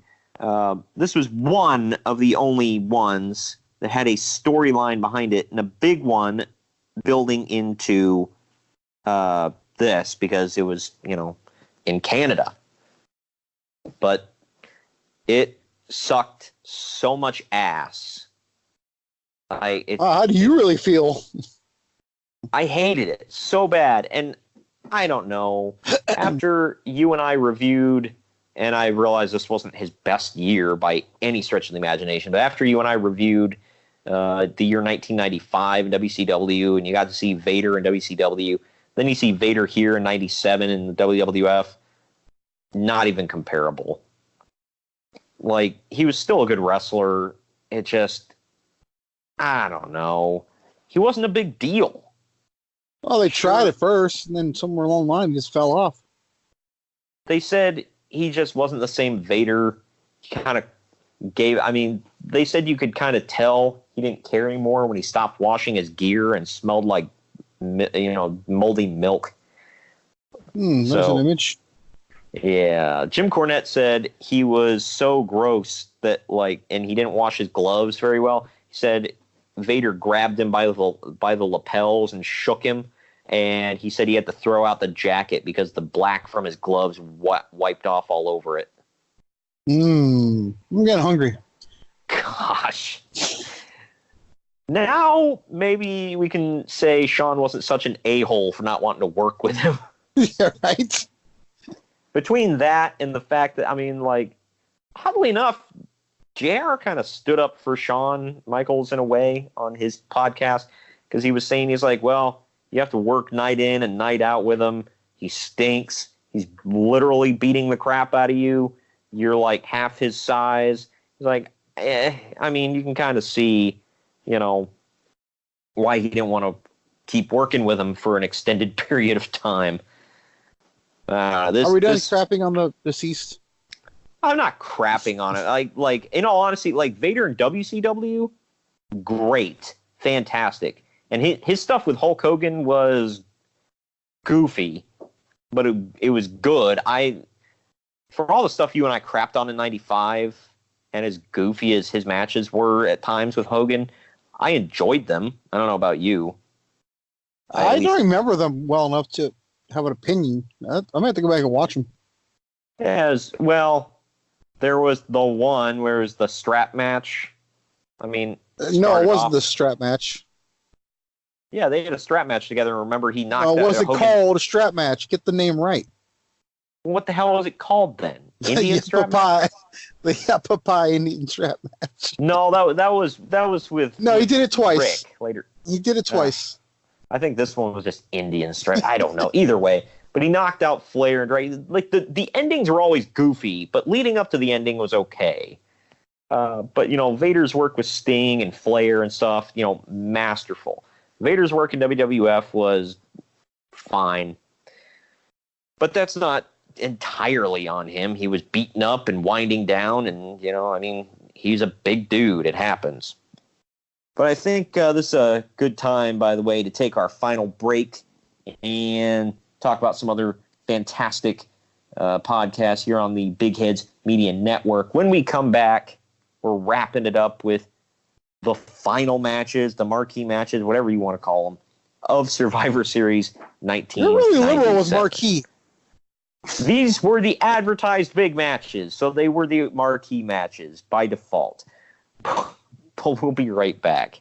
This was one of the only ones that had a storyline behind it, and a big one building into this because it was, in Canada. But it sucked so much ass. How do you really feel? I hated it so bad, and I don't know. After you and I reviewed, and I realized this wasn't his best year by any stretch of the imagination, but after you and I reviewed the year 1995 in WCW, and you got to see Vader in WCW, then you see Vader here in 97 in the WWF, not even comparable. He was still a good wrestler. It just, I don't know. He wasn't a big deal. Well, they tried at first, and then somewhere along the line, he just fell off. They said he just wasn't the same Vader. He kind of they said you could kind of tell he didn't care anymore when he stopped washing his gear and smelled like, moldy milk. There's an image. Yeah. Jim Cornette said he was so gross that, and he didn't wash his gloves very well. He said Vader grabbed him by the lapels and shook him, and he said he had to throw out the jacket because the black from his gloves wiped off all over it. I'm getting hungry. Gosh. Now maybe we can say Sean wasn't such an a-hole for not wanting to work with him. Yeah, right? Between that and the fact that, oddly enough, JR kind of stood up for Shawn Michaels in a way on his podcast, because he was saying, he's like, well, you have to work night in and night out with him. He stinks. He's literally beating the crap out of you. You're like half his size. He's like, you can kind of see, why he didn't want to keep working with him for an extended period of time. Are we done crapping on the deceased? I'm not crapping on it. In all honesty, Vader in WCW, great, fantastic, and his stuff with Hulk Hogan was goofy, but it was good. For all the stuff you and I crapped on in '95, and as goofy as his matches were at times with Hogan, I enjoyed them. I don't know about you. I don't remember them well enough to have an opinion. I might have to go back and watch them. There was the one where it was the strap match. No, it wasn't the strap match. Yeah, they had a strap match together. Remember, he knocked out was it Hogan. called a strap match? Get the name right. What the hell was it called then? Indian strap match? Popeye Indian strap match. No, that was with. No, he did it twice. Rick later. He did it twice. I think this one was just Indian strap. I don't know. Either way, but he knocked out Flair and Drake. The endings were always goofy, but leading up to the ending was okay. But Vader's work with Sting and Flair and stuff, masterful. Vader's work in WWF was fine, but that's not entirely on him. He was beaten up and winding down, and he's a big dude. It happens. But I think this is a good time, by the way, to take our final break and talk about some other fantastic podcast here on the Big Heads Media Network. When we come back, we're wrapping it up with the final matches, the marquee matches, whatever you want to call them, of Survivor Series 1997. You're really liberal with marquee. These were the advertised big matches, so they were the marquee matches by default. But we'll be right back.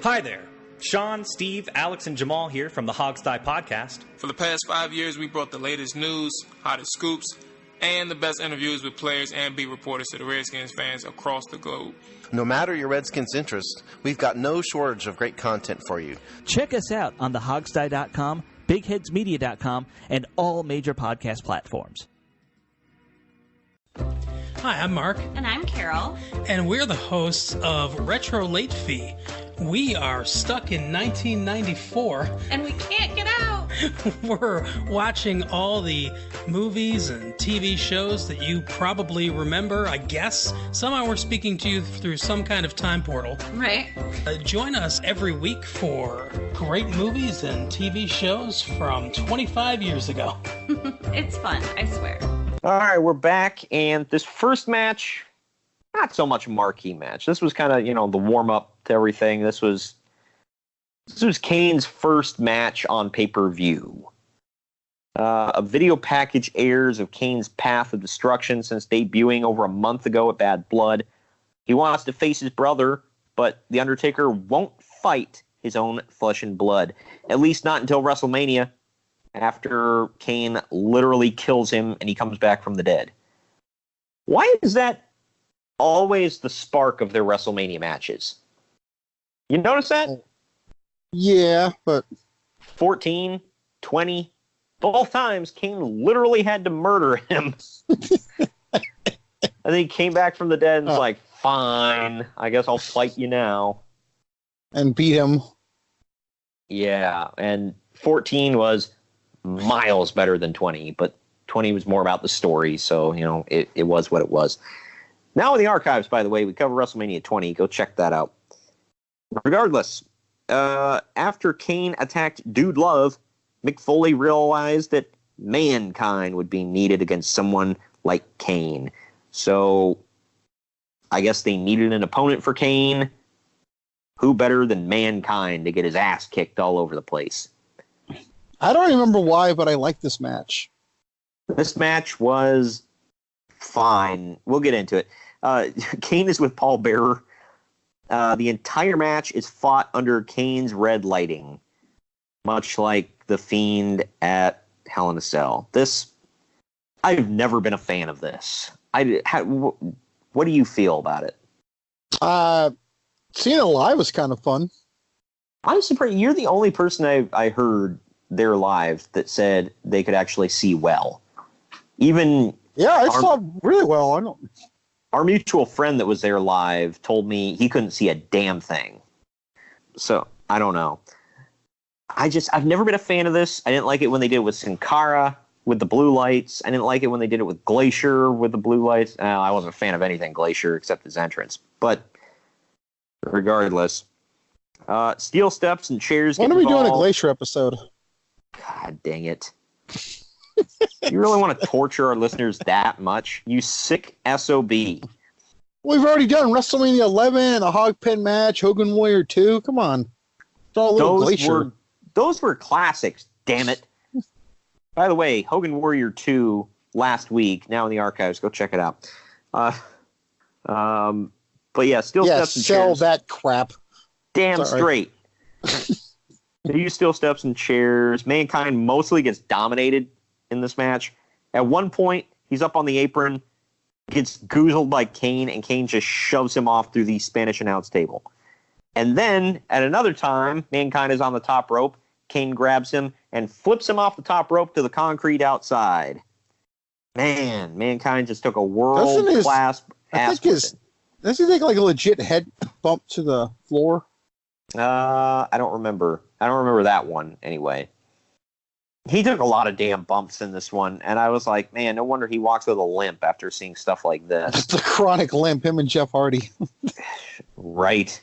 Hi there. Sean, Steve, Alex, and Jamal here from the Hogsty Podcast. For the past 5 years, we brought the latest news, hottest scoops, and the best interviews with players and beat reporters to the Redskins fans across the globe. No matter your Redskins interest, we've got no shortage of great content for you. Check us out on thehogsty.com, bigheadsmedia.com, and all major podcast platforms. Hi, I'm Mark. And I'm Carol. And we're the hosts of Retro Late Fee. We are stuck in 1994. And we can't get out. We're watching all the movies and TV shows that you probably remember, I guess. Somehow we're speaking to you through some kind of time portal. Right. Join us every week for great movies and TV shows from 25 years ago. It's fun, I swear. All right, we're back, and this first match, not so much a marquee match. This was kind of, the warm-up to everything. This was Kane's first match on pay-per-view. A video package airs of Kane's path of destruction since debuting over a month ago at Bad Blood. He wants to face his brother, but The Undertaker won't fight his own flesh and blood, at least not until WrestleMania, after Kane literally kills him and he comes back from the dead. Why is that always the spark of their WrestleMania matches? You notice that? Yeah, but 14, 20, both times Kane literally had to murder him. And then he came back from the dead and was like, fine, I guess I'll fight you now. And beat him. Yeah, and 14 was miles better than 20, but 20 was more about the story, so, it was what it was. Now in the archives, by the way, we cover WrestleMania 20. Go check that out. Regardless, after Kane attacked Dude Love, Mick Foley realized that Mankind would be needed against someone like Kane. So, I guess they needed an opponent for Kane. Who better than Mankind to get his ass kicked all over the place? I don't remember why, but I like this match. This match was fine. We'll get into it. Kane is with Paul Bearer. The entire match is fought under Kane's red lighting, much like The Fiend at Hell in a Cell. I've never been a fan of this. What do you feel about it? Seeing it live was kind of fun. I'm surprised. You're the only person I heard there live that said they could actually see well. Even I saw really well. Our mutual friend that was there live told me he couldn't see a damn thing. So I don't know. I've never been a fan of this. I didn't like it when they did it with Sin Cara with the blue lights. I didn't like it when they did it with Glacier with the blue lights. I wasn't a fan of anything Glacier except his entrance. But regardless, steel steps and chairs. When are we doing a Glacier episode? God dang it. You really want to torture our listeners that much? You sick SOB. We've already done WrestleMania 11, a hog pen match, Hogan Warrior 2. Come on. It's all a little Glacier. Those were classics, damn it. By the way, Hogan Warrior 2 last week, now in the archives. Go check it out. But yeah, steel steps and chairs. Sell that crap. Damn straight. They use steel steps and chairs. Mankind mostly gets dominated in this match. At one point, he's up on the apron, gets goozled by Kane, and Kane just shoves him off through the Spanish announce table. And then, at another time, Mankind is on the top rope. Kane grabs him and flips him off the top rope to the concrete outside. Man, Mankind just took a world-class ass. Does he take like a legit head bump to the floor? I don't remember. I don't remember that one anyway. He took a lot of damn bumps in this one, and I was like, man, no wonder he walks with a limp after seeing stuff like this. It's a chronic limp, him and Jeff Hardy. Right.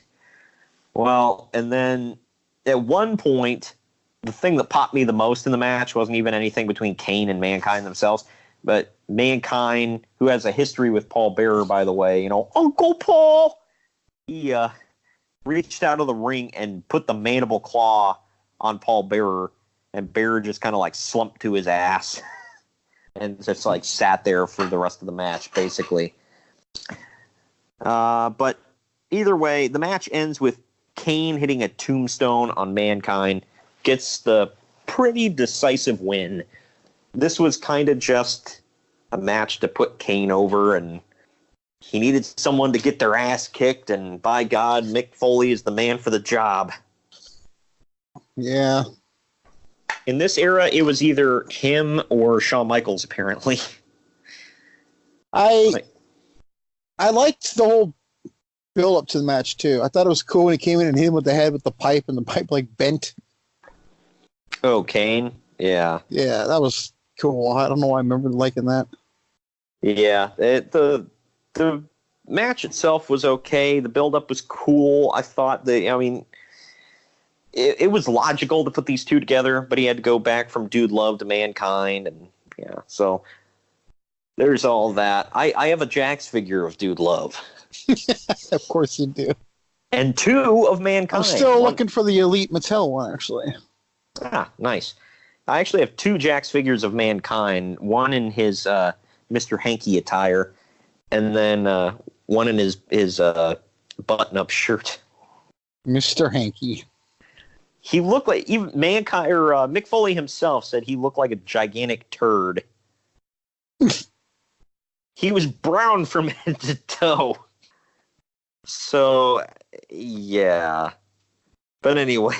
Well, and then at one point, the thing that popped me the most in the match wasn't even anything between Kane and Mankind themselves, but Mankind, who has a history with Paul Bearer, by the way, Uncle Paul, he reached out of the ring and put the mandible claw on Paul Bearer, and Bearer just kind of like slumped to his ass and just like sat there for the rest of the match, basically. But either way, the match ends with Kane hitting a tombstone on Mankind, gets the pretty decisive win. This was kind of just a match to put Kane over, and he needed someone to get their ass kicked, and by God, Mick Foley is the man for the job. Yeah. In this era, it was either him or Shawn Michaels, apparently. I liked the whole build up to the match too. I thought it was cool when he came in and hit him with the head with the pipe, and the pipe like bent. Oh, Kane? Yeah. Yeah, that was cool. I don't know why I remember liking that. Yeah, the match itself was okay. The build up was cool. I thought it was logical to put these two together, but he had to go back from Dude Love to Mankind, and yeah, so there's all that. I have a Jax figure of Dude Love. Of course you do. And 2 of Mankind. I'm still looking for the Elite Mattel one, actually. Ah, nice. I actually have 2 Jax figures of Mankind, one in his Mr. Hanky attire, and then one in his button-up shirt. Mr. Hanky. He looked like, even Mankind, or Mick Foley himself said he looked like a gigantic turd. He was brown from head to toe. So, yeah. But anyway,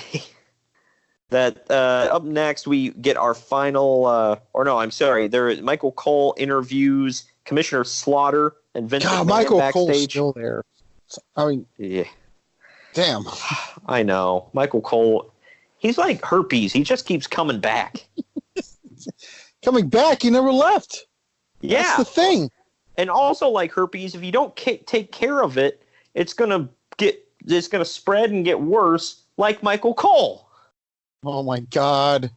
that up next we get our final, Michael Cole interviews Commissioner Slaughter and Vince McMahon Michael backstage. Cole's still there. I mean, yeah. Damn. I know. Michael Cole, he's like herpes. He just keeps coming back. Coming back? He never left. Yeah. That's the thing. And also, like herpes, if you don't take care of it, it's gonna spread and get worse, like Michael Cole. Oh my God.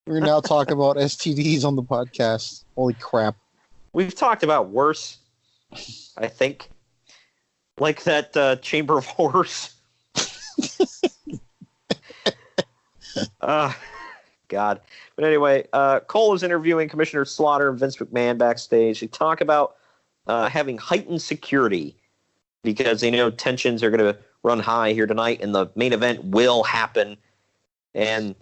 We're now talking about STDs on the podcast. Holy crap. We've talked about worse, I think. Like that Chamber of Horrors. God. But anyway, Cole is interviewing Commissioner Slaughter and Vince McMahon backstage. They talk about having heightened security because they know tensions are going to run high here tonight, and the main event will happen. And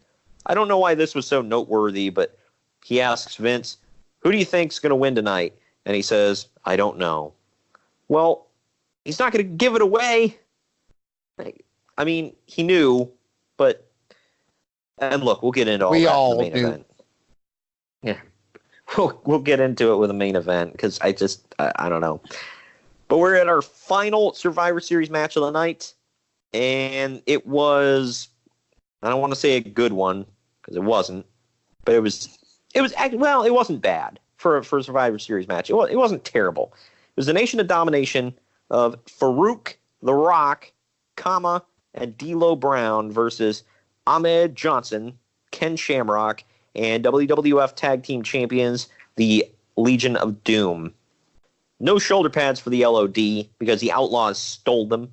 I don't know why this was so noteworthy, but he asks Vince, who do you think's going to win tonight? And he says, I don't know. Well, he's not going to give it away. I mean, he knew, but... And look, we'll get into all that in the main event. Yeah. We'll get into it with the main event, because I don't know. But we're at our final Survivor Series match of the night, and it was... I don't want to say a good one, because it wasn't, but it wasn't bad for a Survivor Series match. It wasn't terrible. It was the Nation of Domination of Farouk, The Rock, and D'Lo Brown versus Ahmed Johnson, Ken Shamrock, and WWF Tag Team Champions, the Legion of Doom. No shoulder pads for the LOD because the Outlaws stole them.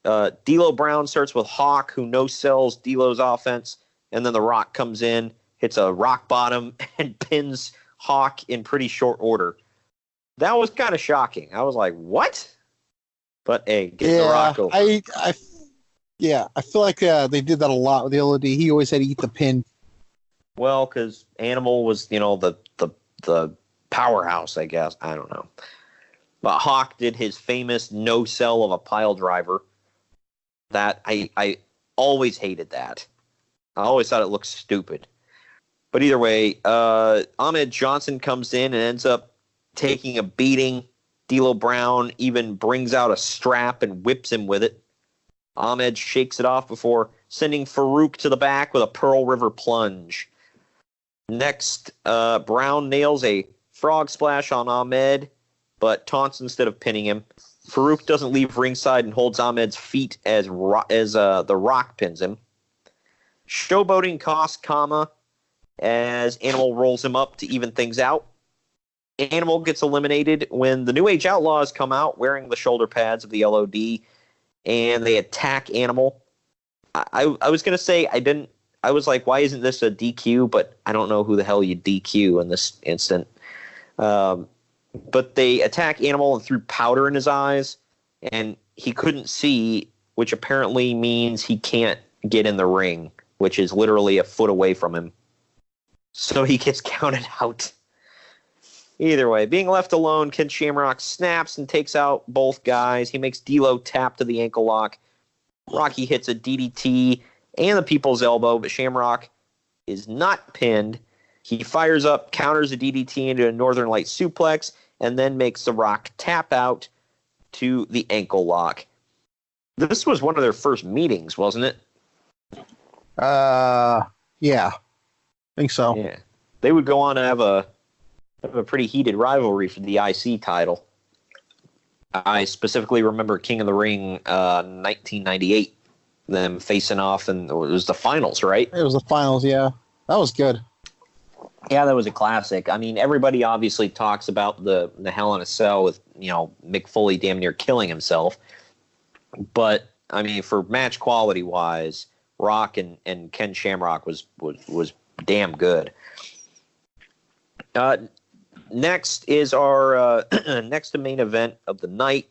D'Lo Brown starts with Hawk, who no-sells D'Lo's offense, and then The Rock comes in, hits a rock bottom, and pins Hawk in pretty short order. That was kind of shocking. I was like, what? But hey, get The Rock over. I feel like they did that a lot with the LOD. He always had to eat the pin. Well, because Animal was, the powerhouse, I guess. I don't know. But Hawk did his famous no-sell of a pile driver. That I always hated that. I always thought it looked stupid. But either way, Ahmed Johnson comes in and ends up taking a beating. D'Lo Brown even brings out a strap and whips him with it. Ahmed shakes it off before sending Farouk to the back with a Pearl River plunge. Next, Brown nails a frog splash on Ahmed, but taunts instead of pinning him. Farouk doesn't leave ringside and holds Ahmed's feet as The Rock pins him. Showboating costs Kama as Animal rolls him up to even things out. Animal gets eliminated when the New Age Outlaws come out wearing the shoulder pads of the LOD, and they attack Animal. I was going to say I was like, why isn't this a DQ? But I don't know who the hell you DQ in this instant. But they attack Animal and threw powder in his eyes, and he couldn't see, which apparently means he can't get in the ring, which is literally a foot away from him. So he gets counted out. Either way, being left alone, Ken Shamrock snaps and takes out both guys. He makes D'Lo tap to the ankle lock. Rocky hits a DDT and the People's Elbow, but Shamrock is not pinned. He fires up, counters a DDT into a Northern Light suplex, and then makes The Rock tap out to the ankle lock. This was one of their first meetings, wasn't it? Yeah. I think so. Yeah. They would go on to have a pretty heated rivalry for the IC title. I specifically remember King of the Ring 1998, them facing off, and it was the finals, right? It was the finals, yeah. That was good. Yeah, that was a classic. I mean, everybody obviously talks about the Hell in a Cell with, Mick Foley damn near killing himself. But, I mean, for match quality wise, Rock and Ken Shamrock was damn good. Next is our next to main event of the night,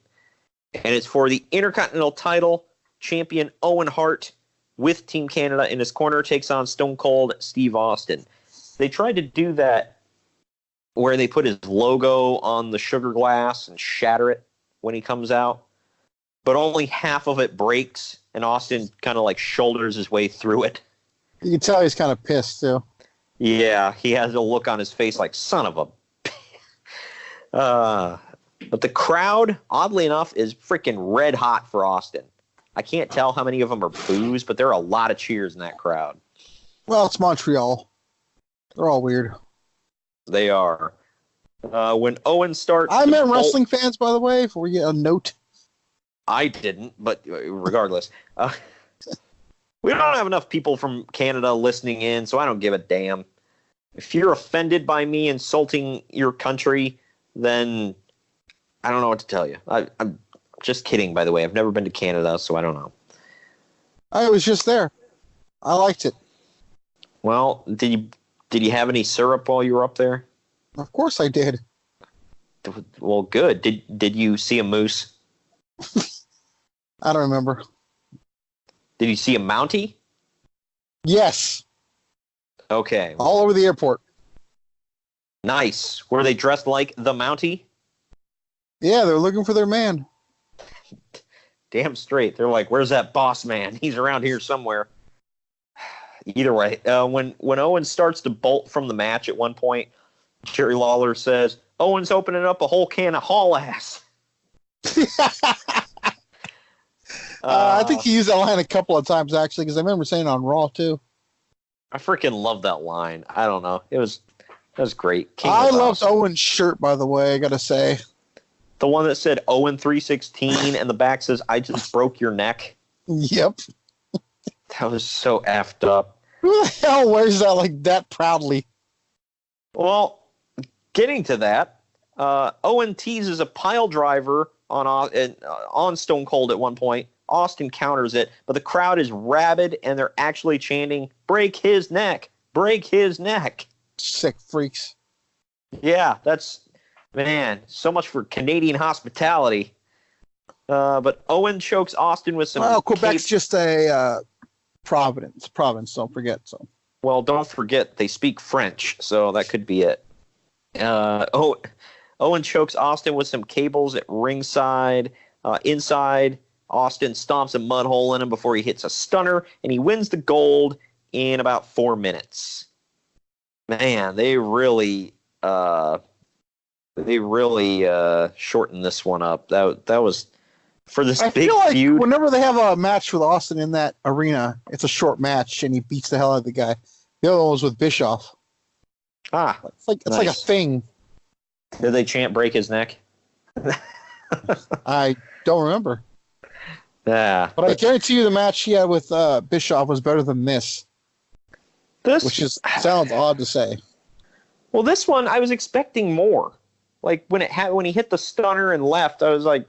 and it's for the Intercontinental title. Champion Owen Hart, with Team Canada in his corner, takes on Stone Cold Steve Austin. They tried to do that where they put his logo on the sugar glass and shatter it when he comes out, but only half of it breaks, and Austin kind of like shoulders his way through it. You can tell he's kind of pissed, too. Yeah, he has a look on his face like, son of a... But the crowd, oddly enough, is freaking red hot for Austin. I can't tell how many of them are boos, but there are a lot of cheers in that crowd. Well, it's Montreal. They're all weird. They are. When Owen starts... I met wrestling fans, by the way, before we get a note. I didn't, but regardless. We don't have enough people from Canada listening in, so I don't give a damn. If you're offended by me insulting your country, then I don't know what to tell you. I'm just kidding, by the way. I've never been to Canada, so I don't know. I was just there. I liked it. Well, did you have any syrup while you were up there? Of course I did. Well, good. Did you see a moose? I don't remember. Did you see a Mountie? Yes. Okay. All over the airport. Nice. Were they dressed like the Mountie? Yeah, they're looking for their man. Damn straight. They're like, where's that boss man? He's around here somewhere. Either way, when Owen starts to bolt from the match at one point, Jerry Lawler says, Owen's opening up a whole can of haul ass. I think he used that line a couple of times, actually, because I remember saying it on Raw, too. I freaking love that line. I don't know. That was great. I loved Owen's shirt, by the way, I got to say. The one that said Owen 316 and the back says, I just broke your neck. Yep. That was so effed up. Who the hell wears that like that proudly? Well, getting to that, Owen teases a pile driver on Stone Cold at one point. Austin counters it, but the crowd is rabid and they're actually chanting, break his neck, break his neck. Sick freaks. Yeah, man, so much for Canadian hospitality. But Owen chokes Austin with some... Well, Quebec's just a province, don't forget. So. Well, don't forget, they speak French, so that could be it. Owen chokes Austin with some cables at ringside. Inside, Austin stomps a mud hole in him before he hits a stunner, and he wins the gold in about 4 minutes. Man, they really shortened this one up. That was for this big feel like feud. Whenever they have a match with Austin in that arena, it's a short match, and he beats the hell out of the guy. The other one was with Bischoff. It's like a thing. Did they chant "break his neck"? I don't remember. Yeah, but I guarantee you the match he had with Bischoff was better than this. Sounds odd to say. Well, this one I was expecting more. Like when he hit the stunner and left, I was like,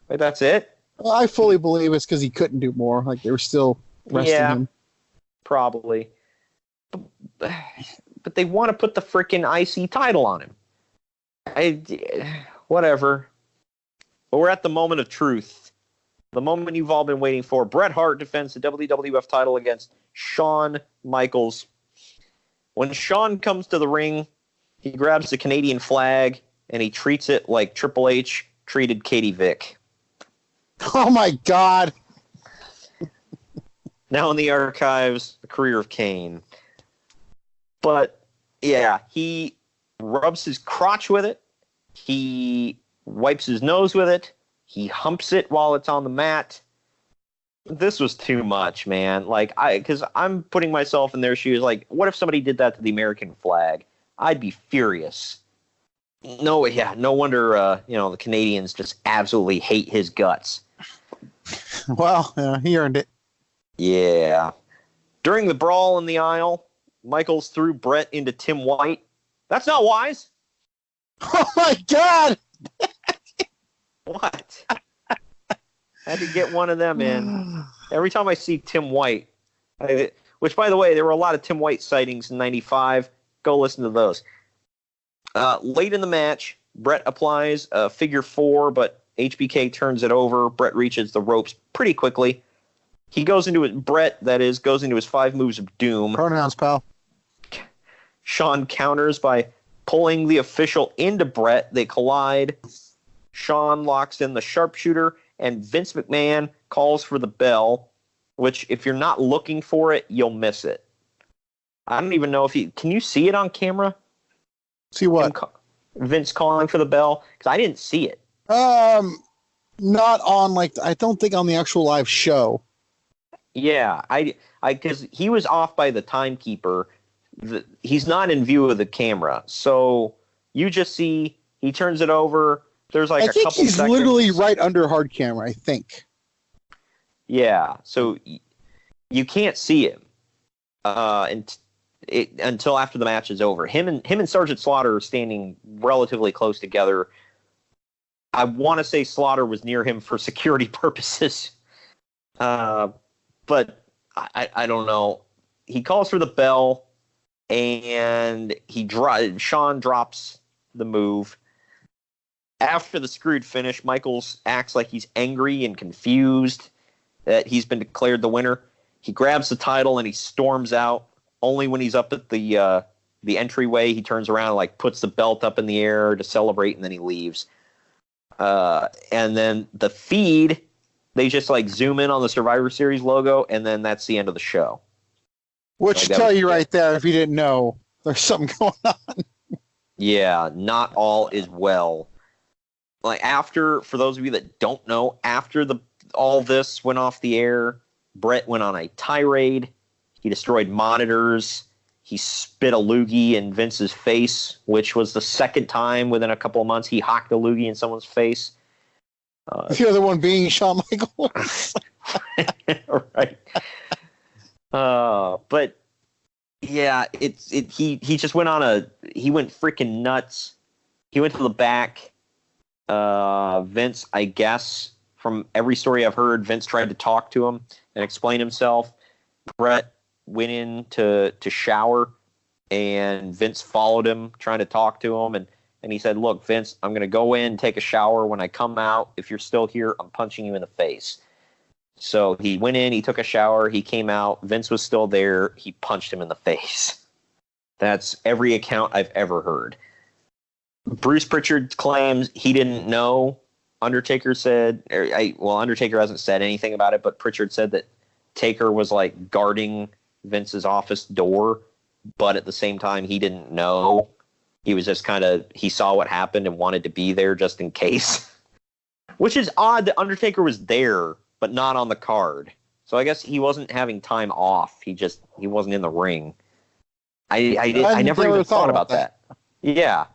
wait, that's it? Well, I fully believe it's because he couldn't do more. Like they were still resting him. Probably. But they want to put the freaking IC title on him. Whatever. But we're at the moment of truth. The moment you've all been waiting for. Bret Hart defends the WWF title against Shawn Michaels. When Shawn comes to the ring, he grabs the Canadian flag and he treats it like Triple H treated Katie Vick. Oh my God. Now in the archives, the career of Kane. But, yeah, he rubs his crotch with it. He wipes his nose with it. He humps it while it's on the mat. This was too much, man. Because I'm putting myself in their shoes. Like, what if somebody did that to the American flag? I'd be furious. No wonder, the Canadians just absolutely hate his guts. Well, he earned it. Yeah. During the brawl in the aisle, Michaels threw Bret into Tim White. That's not wise. Oh my God! What? Had to get one of them in. Every time I see Tim White, which, by the way, there were a lot of Tim White sightings in '95. Go listen to those. Late in the match, Bret applies a figure 4, but HBK turns it over. Bret reaches the ropes pretty quickly. He goes into it. Bret, that is, goes into his 5 moves of doom. Pronouns, pal. Shawn counters by pulling the official into Bret. They collide. Shawn locks in the sharpshooter, and Vince McMahon calls for the bell, which, if you're not looking for it, you'll miss it. I don't even know if can you see it on camera? See what? Vince calling for the bell? Because I didn't see it. Not on, I don't think on the actual live show. Yeah, because he was off by the timekeeper. He's not in view of the camera, so you just see he turns it over. There's a couple seconds. He's literally right under hard camera, I think. Yeah, so you can't see him until after the match is over. Him and Sergeant Slaughter are standing relatively close together. I want to say Slaughter was near him for security purposes, but I don't know. He calls for the bell. And Shawn drops the move. After the screwed finish, Michaels acts like he's angry and confused that he's been declared the winner. He grabs the title and he storms out. Only when he's up at the entryway, he turns around and puts the belt up in the air to celebrate, and then he leaves. And then the feed, they just zoom in on the Survivor Series logo, and then that's the end of the show. Which should tell you right there, if you didn't know, there's something going on. Yeah, not all is well. For those of you that don't know, after all this went off the air, Bret went on a tirade. He destroyed monitors. He spit a loogie in Vince's face, which was the second time within a couple of months he hocked a loogie in someone's face. The other one being Shawn Michaels. Right. But yeah, he just went he went freaking nuts. He went to the back. Vince, I guess, from every story I've heard, Vince tried to talk to him and explain himself. Bret went in to shower, and Vince followed him, trying to talk to him, and he said, "Look, Vince, I'm going to go in, take a shower. When I come out, if you're still here, I'm punching you in the face." So he went in, he took a shower, he came out, Vince was still there, he punched him in the face. That's every account I've ever heard. Bruce Pritchard claims he didn't know. Undertaker said, Undertaker hasn't said anything about it, but Pritchard said that Taker was guarding Vince's office door, but at the same time he didn't know. He was just he saw what happened and wanted to be there just in case. Which is odd that Undertaker was there, but not on the card. So I guess he wasn't having time off. He wasn't in the ring. I never even thought about that. Yeah,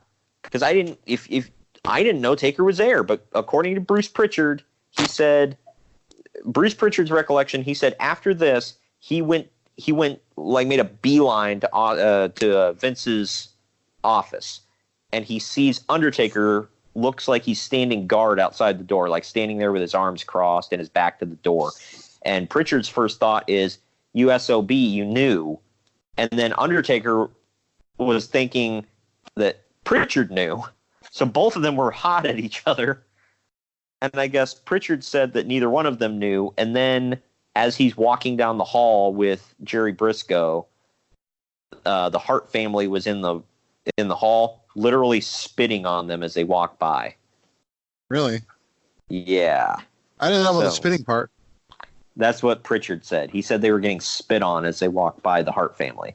because I didn't know Taker was there. But according to Bruce Pritchard, he said Bruce Pritchard's recollection. He said after this he he went made a beeline to Vince's office, and he sees Undertaker. Looks like he's standing guard outside the door, like standing there with his arms crossed and his back to the door. And Pritchard's first thought is, USOB, you knew. And then Undertaker was thinking that Pritchard knew. So both of them were hot at each other. And I guess Pritchard said that neither one of them knew. And then as he's walking down the hall with Jerry Briscoe, the Hart family was in the hall, literally spitting on them as they walked by. Really? Yeah. I didn't know about the spitting part. That's what Pritchard said. He said they were getting spit on as they walked by the Hart family.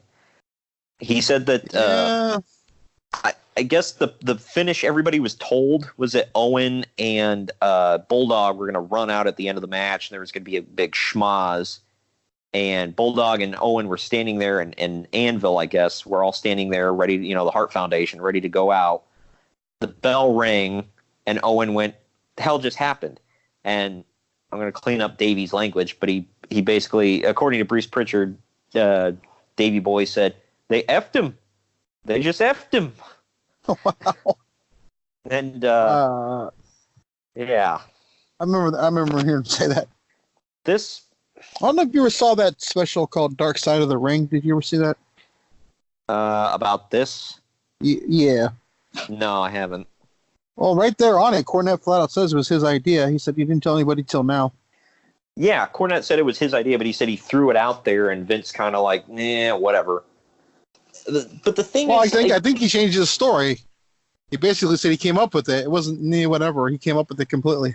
He said that I guess the finish everybody was told was that Owen and Bulldog were going to run out at the end of the match, and there was going to be a big schmoz. And Bulldog and Owen were standing there, and Anvil, I guess, were all standing there ready, the Hart Foundation, ready to go out. The bell rang, and Owen went, the hell just happened? And I'm going to clean up Davey's language, but he basically, according to Bruce Pritchard, Davey Boy said, they effed him. They just effed him. Wow. And, yeah. I remember hearing him say that. I don't know if you ever saw that special called Dark Side of the Ring. Did you ever see that? About this? Yeah. No, I haven't. Well, right there on it, Cornette flat out says it was his idea. He said he didn't tell anybody till now. Yeah, Cornette said it was his idea, but he said he threw it out there, and Vince kind of like, whatever. But the thing is... I think he changed his story. He basically said he came up with it. It wasn't whatever. He came up with it completely.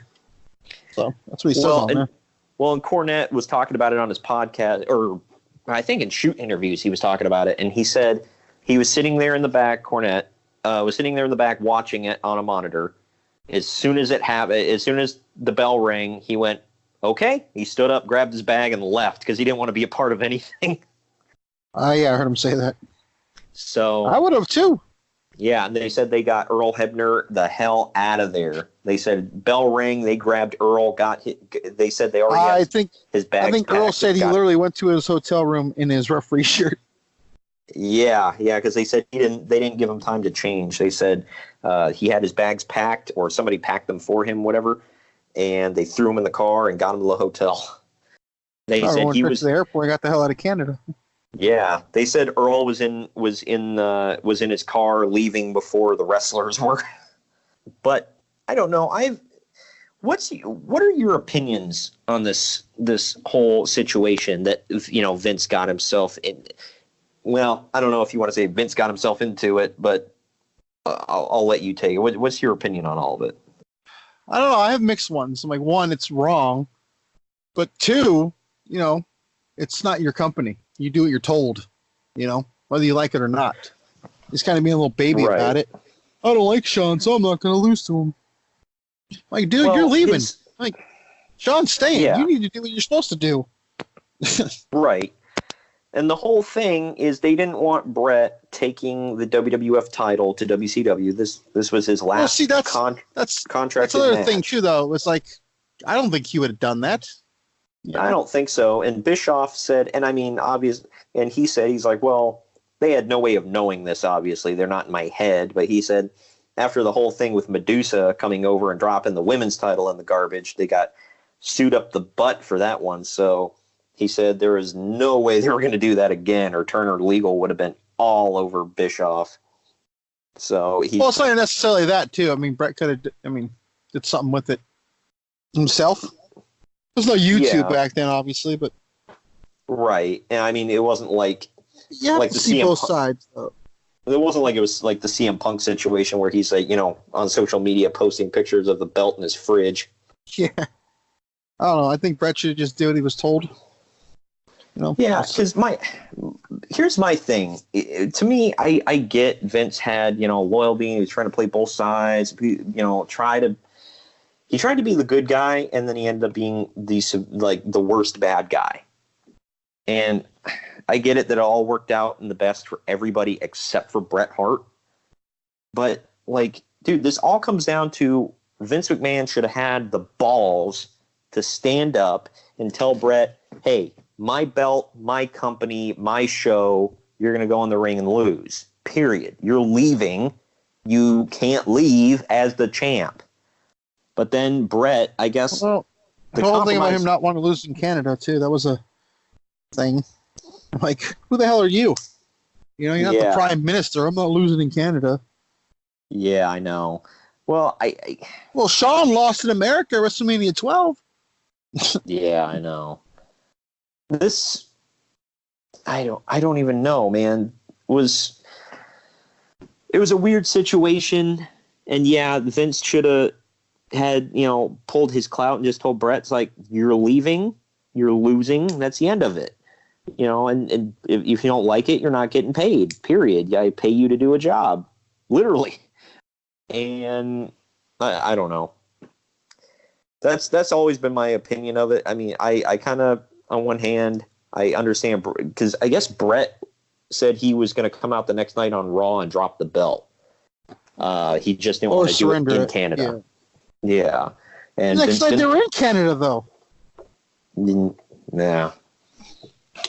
So, that's what he says on there. Well, and Cornette was talking about it on his podcast, or I think in shoot interviews he was talking about it, and he said he was sitting there in the back, Cornette was sitting there in the back watching it on a monitor. As soon as the bell rang, he went, okay. He stood up, grabbed his bag, and left because he didn't want to be a part of anything. Yeah, I heard him say that. So I would have too. Yeah, and they said they got Earl Hebner the hell out of there. They said bell rang, they grabbed Earl, they said they already had his bags I think packed, Earl said he literally went to his hotel room in his referee shirt. Yeah, because they said they didn't give him time to change. They said he had his bags packed, or somebody packed them for him, whatever, and they threw him in the car and got him to the hotel. They said he was to the airport and got the hell out of Canada. Yeah, they said Earl was in his car leaving before the wrestlers were. But I don't know. What are your opinions on this whole situation that Vince got himself in? Well, I don't know if you want to say Vince got himself into it, but I'll let you take it. What's your opinion on all of it? I don't know. I have mixed ones. I'm like, one, it's wrong, but two, it's not your company. You do what you're told, whether you like it or not. He's kind of being a little baby about it. I don't like Sean, so I'm not going to lose to him. Like, dude, you're leaving. Like, Sean's staying. Yeah. You need to do what you're supposed to do. Right. And the whole thing is they didn't want Brett taking the WWF title to WCW. This was his last contract. That's another thing, too, though. It's like, I don't think he would have done that. Yeah. I don't think so. And Bischoff said, and I mean, and he said, he's like, well, they had no way of knowing this, obviously. They're not in my head. But he said, after the whole thing with Medusa coming over and dropping the women's title in the garbage, they got sued up the butt for that one. So he said there was no way they were going to do that again, or Turner Legal would have been all over Bischoff. So well, it's not necessarily that, too. I mean, Brett could have, did something with it himself. There's no YouTube back then, obviously, but right. And I mean, it wasn't like you have to see both sides, though. It wasn't like it was like the CM Punk situation where he's like, on social media posting pictures of the belt in his fridge. Yeah, I don't know. I think Brett should just do what he was told. Yeah, because here's my thing. To me, I get Vince had loyalty. He was trying to play both sides. He tried to be the good guy, and then he ended up being the worst bad guy. And I get it that it all worked out in the best for everybody except for Bret Hart. But, dude, this all comes down to Vince McMahon should have had the balls to stand up and tell Bret, hey, my belt, my company, my show, you're going to go in the ring and lose. Period. You're leaving. You can't leave as the champ. But then Brett, I guess. Well, the whole thing about him not wanting to lose in Canada, too, that was a thing. Like, who the hell are you? You know, you're not the prime minister. I'm not losing in Canada. Yeah, I know. Well, Well, Shawn lost in America at WrestleMania 12. Yeah, I know. This, I don't even know, man. It was a weird situation, and yeah, Vince should have had, pulled his clout and just told Brett, it's like, you're leaving, you're losing, that's the end of it. And if you don't like it, you're not getting paid, period. I pay you to do a job, literally. And I don't know. That's always been my opinion of it. I mean, I kind of, on one hand, I understand, because I guess Brett said he was going to come out the next night on Raw and drop the belt. He just didn't want to do it in Canada. Yeah. And next night they were in Canada, though. Yeah.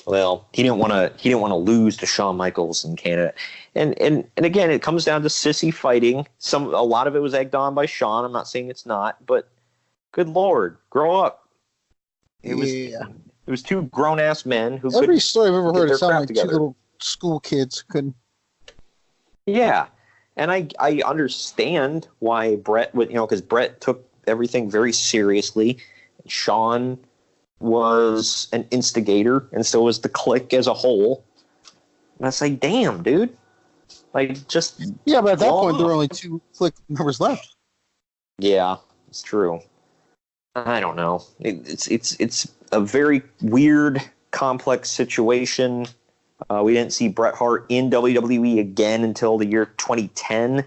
Well, he didn't want to lose to Shawn Michaels in Canada. And again, it comes down to sissy fighting. A lot of it was egged on by Shawn. I'm not saying it's not, but good Lord, grow up. It was two grown ass men who. Every story I've ever heard, it sounded like together. Two little school kids couldn't. Yeah, and I understand why Brett would, because Brett took everything very seriously. Shawn was an instigator, and so was the Clique as a whole. And I say, damn, dude. Like, just. Yeah, but at that point, there were only two Clique members left. Yeah, it's true. I don't know. It's a very weird, complex situation. We didn't see Bret Hart in WWE again until the year 2010.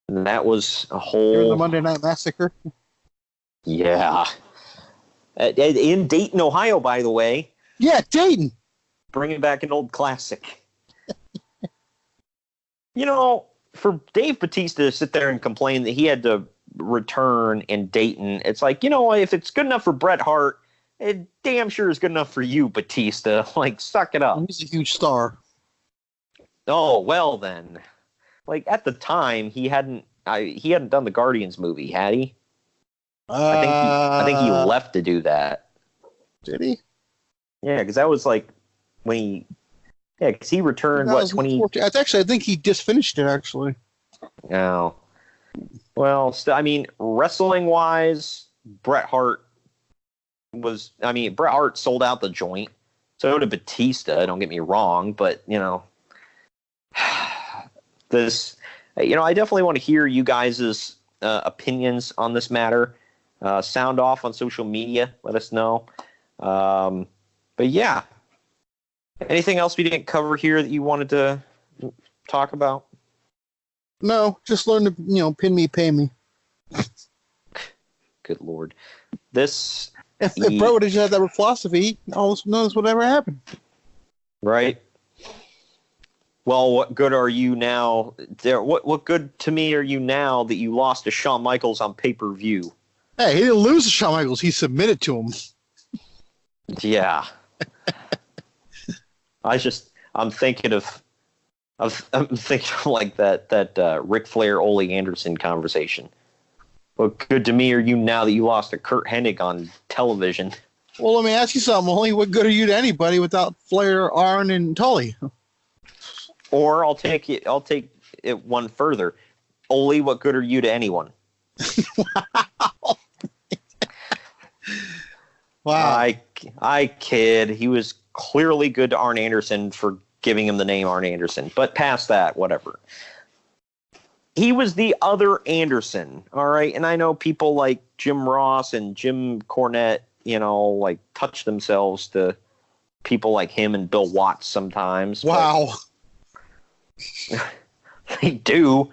And that was a whole. During the Monday Night Massacre? Yeah. In Dayton, Ohio, by the way. Yeah, Dayton. Bringing back an old classic. For Dave Bautista to sit there and complain that he had to return in Dayton, it's like, if it's good enough for Bret Hart, it damn sure is good enough for you, Batista. Like, suck it up. He's a huge star. Oh, well then. Like, at the time, he hadn't done the Guardians movie, had he? I think he left to do that. Did he? Yeah, because that was like when he. Yeah, because he returned, 20. Actually, I think he just finished it, actually. Oh. Well, wrestling-wise, Bret Hart sold out the joint. So did Batista, don't get me wrong, but, this, I definitely want to hear you guys' opinions on this matter. Sound off on social media. Let us know. But yeah. Anything else we didn't cover here that you wanted to talk about? No, just learn to, pin me, pay me. Good Lord. If Bret would have had that philosophy, all this knows would ever happen. Right. Well, what good are you now? What good to me are you now that you lost to Shawn Michaels on pay-per-view? Hey, he didn't lose to Shawn Michaels. He submitted to him. Yeah. I'm thinking of like that Ric Flair Ole Anderson conversation. What good to me are you now that you lost to Kurt Hennig on television? Well, let me ask you something, Ole. What good are you to anybody without Flair, Arn, and Tully? Or I'll take it one further. Ole, what good are you to anyone? Wow. I kid. He was clearly good to Arn Anderson for giving him the name Arn Anderson. But past that, whatever. He was the other Anderson, all right? And I know people like Jim Ross and Jim Cornette, like touch themselves to people like him and Bill Watts sometimes. Wow. They do.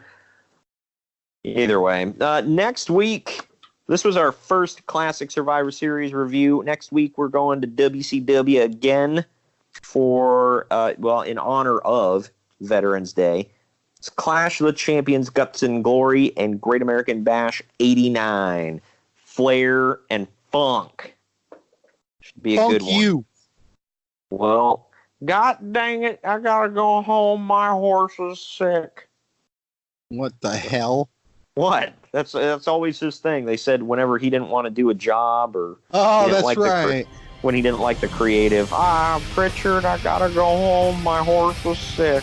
Either way. Next week, this was our first Classic Survivor Series review. Next week, we're going to WCW again for, in honor of Veterans Day. It's Clash of the Champions, Guts and Glory, and Great American Bash 89. Flair and Funk. Should be a good one. Well, god dang it, I gotta go home. My horse is sick. What the hell? What? That's always his thing. They said whenever he didn't want to do a job or that's right. When he didn't like the creative, Pritchard, I gotta go home. My horse was sick.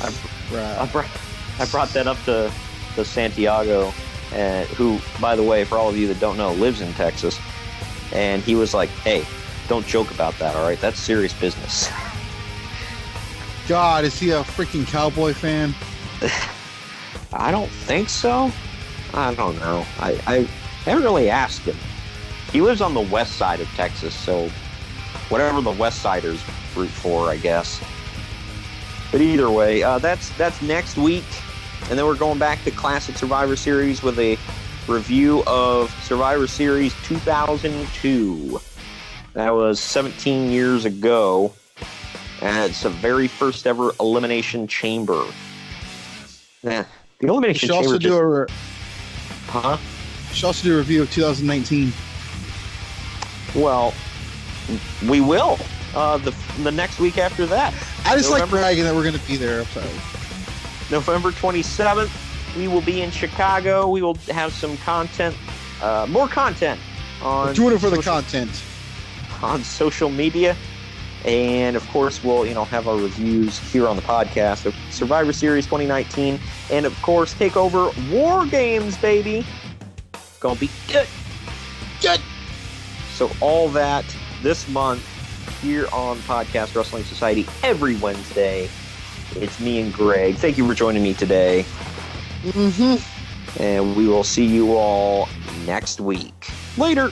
I brought that up to Santiago, who, by the way, for all of you that don't know, lives in Texas, and he was like, "Hey, don't joke about that, all right? That's serious business." God, is he a freaking Cowboy fan? I don't think so. I don't know. I haven't really asked him. He lives on the west side of Texas, so whatever the West Siders root for, I guess. But either way, that's next week, and then we're going back to Classic Survivor Series with a review of Survivor Series 2002. That was 17 years ago, and it's the very first ever Elimination Chamber. The Elimination Chamber. You should also do a review of 2019. Well, we will. The next week after that. I just like bragging that we're going to be there. I'm sorry. November 27th, we will be in Chicago. We will have some content, more content on. We're doing it for the content on social media, and of course, we'll have our reviews here on the podcast of Survivor Series 2019, and of course, take over War Games, baby. Gonna be good. So all that this month here on Podcast Wrestling Society every Wednesday. It's me and Greg. Thank you for joining me today. And we will see you all next week. Later.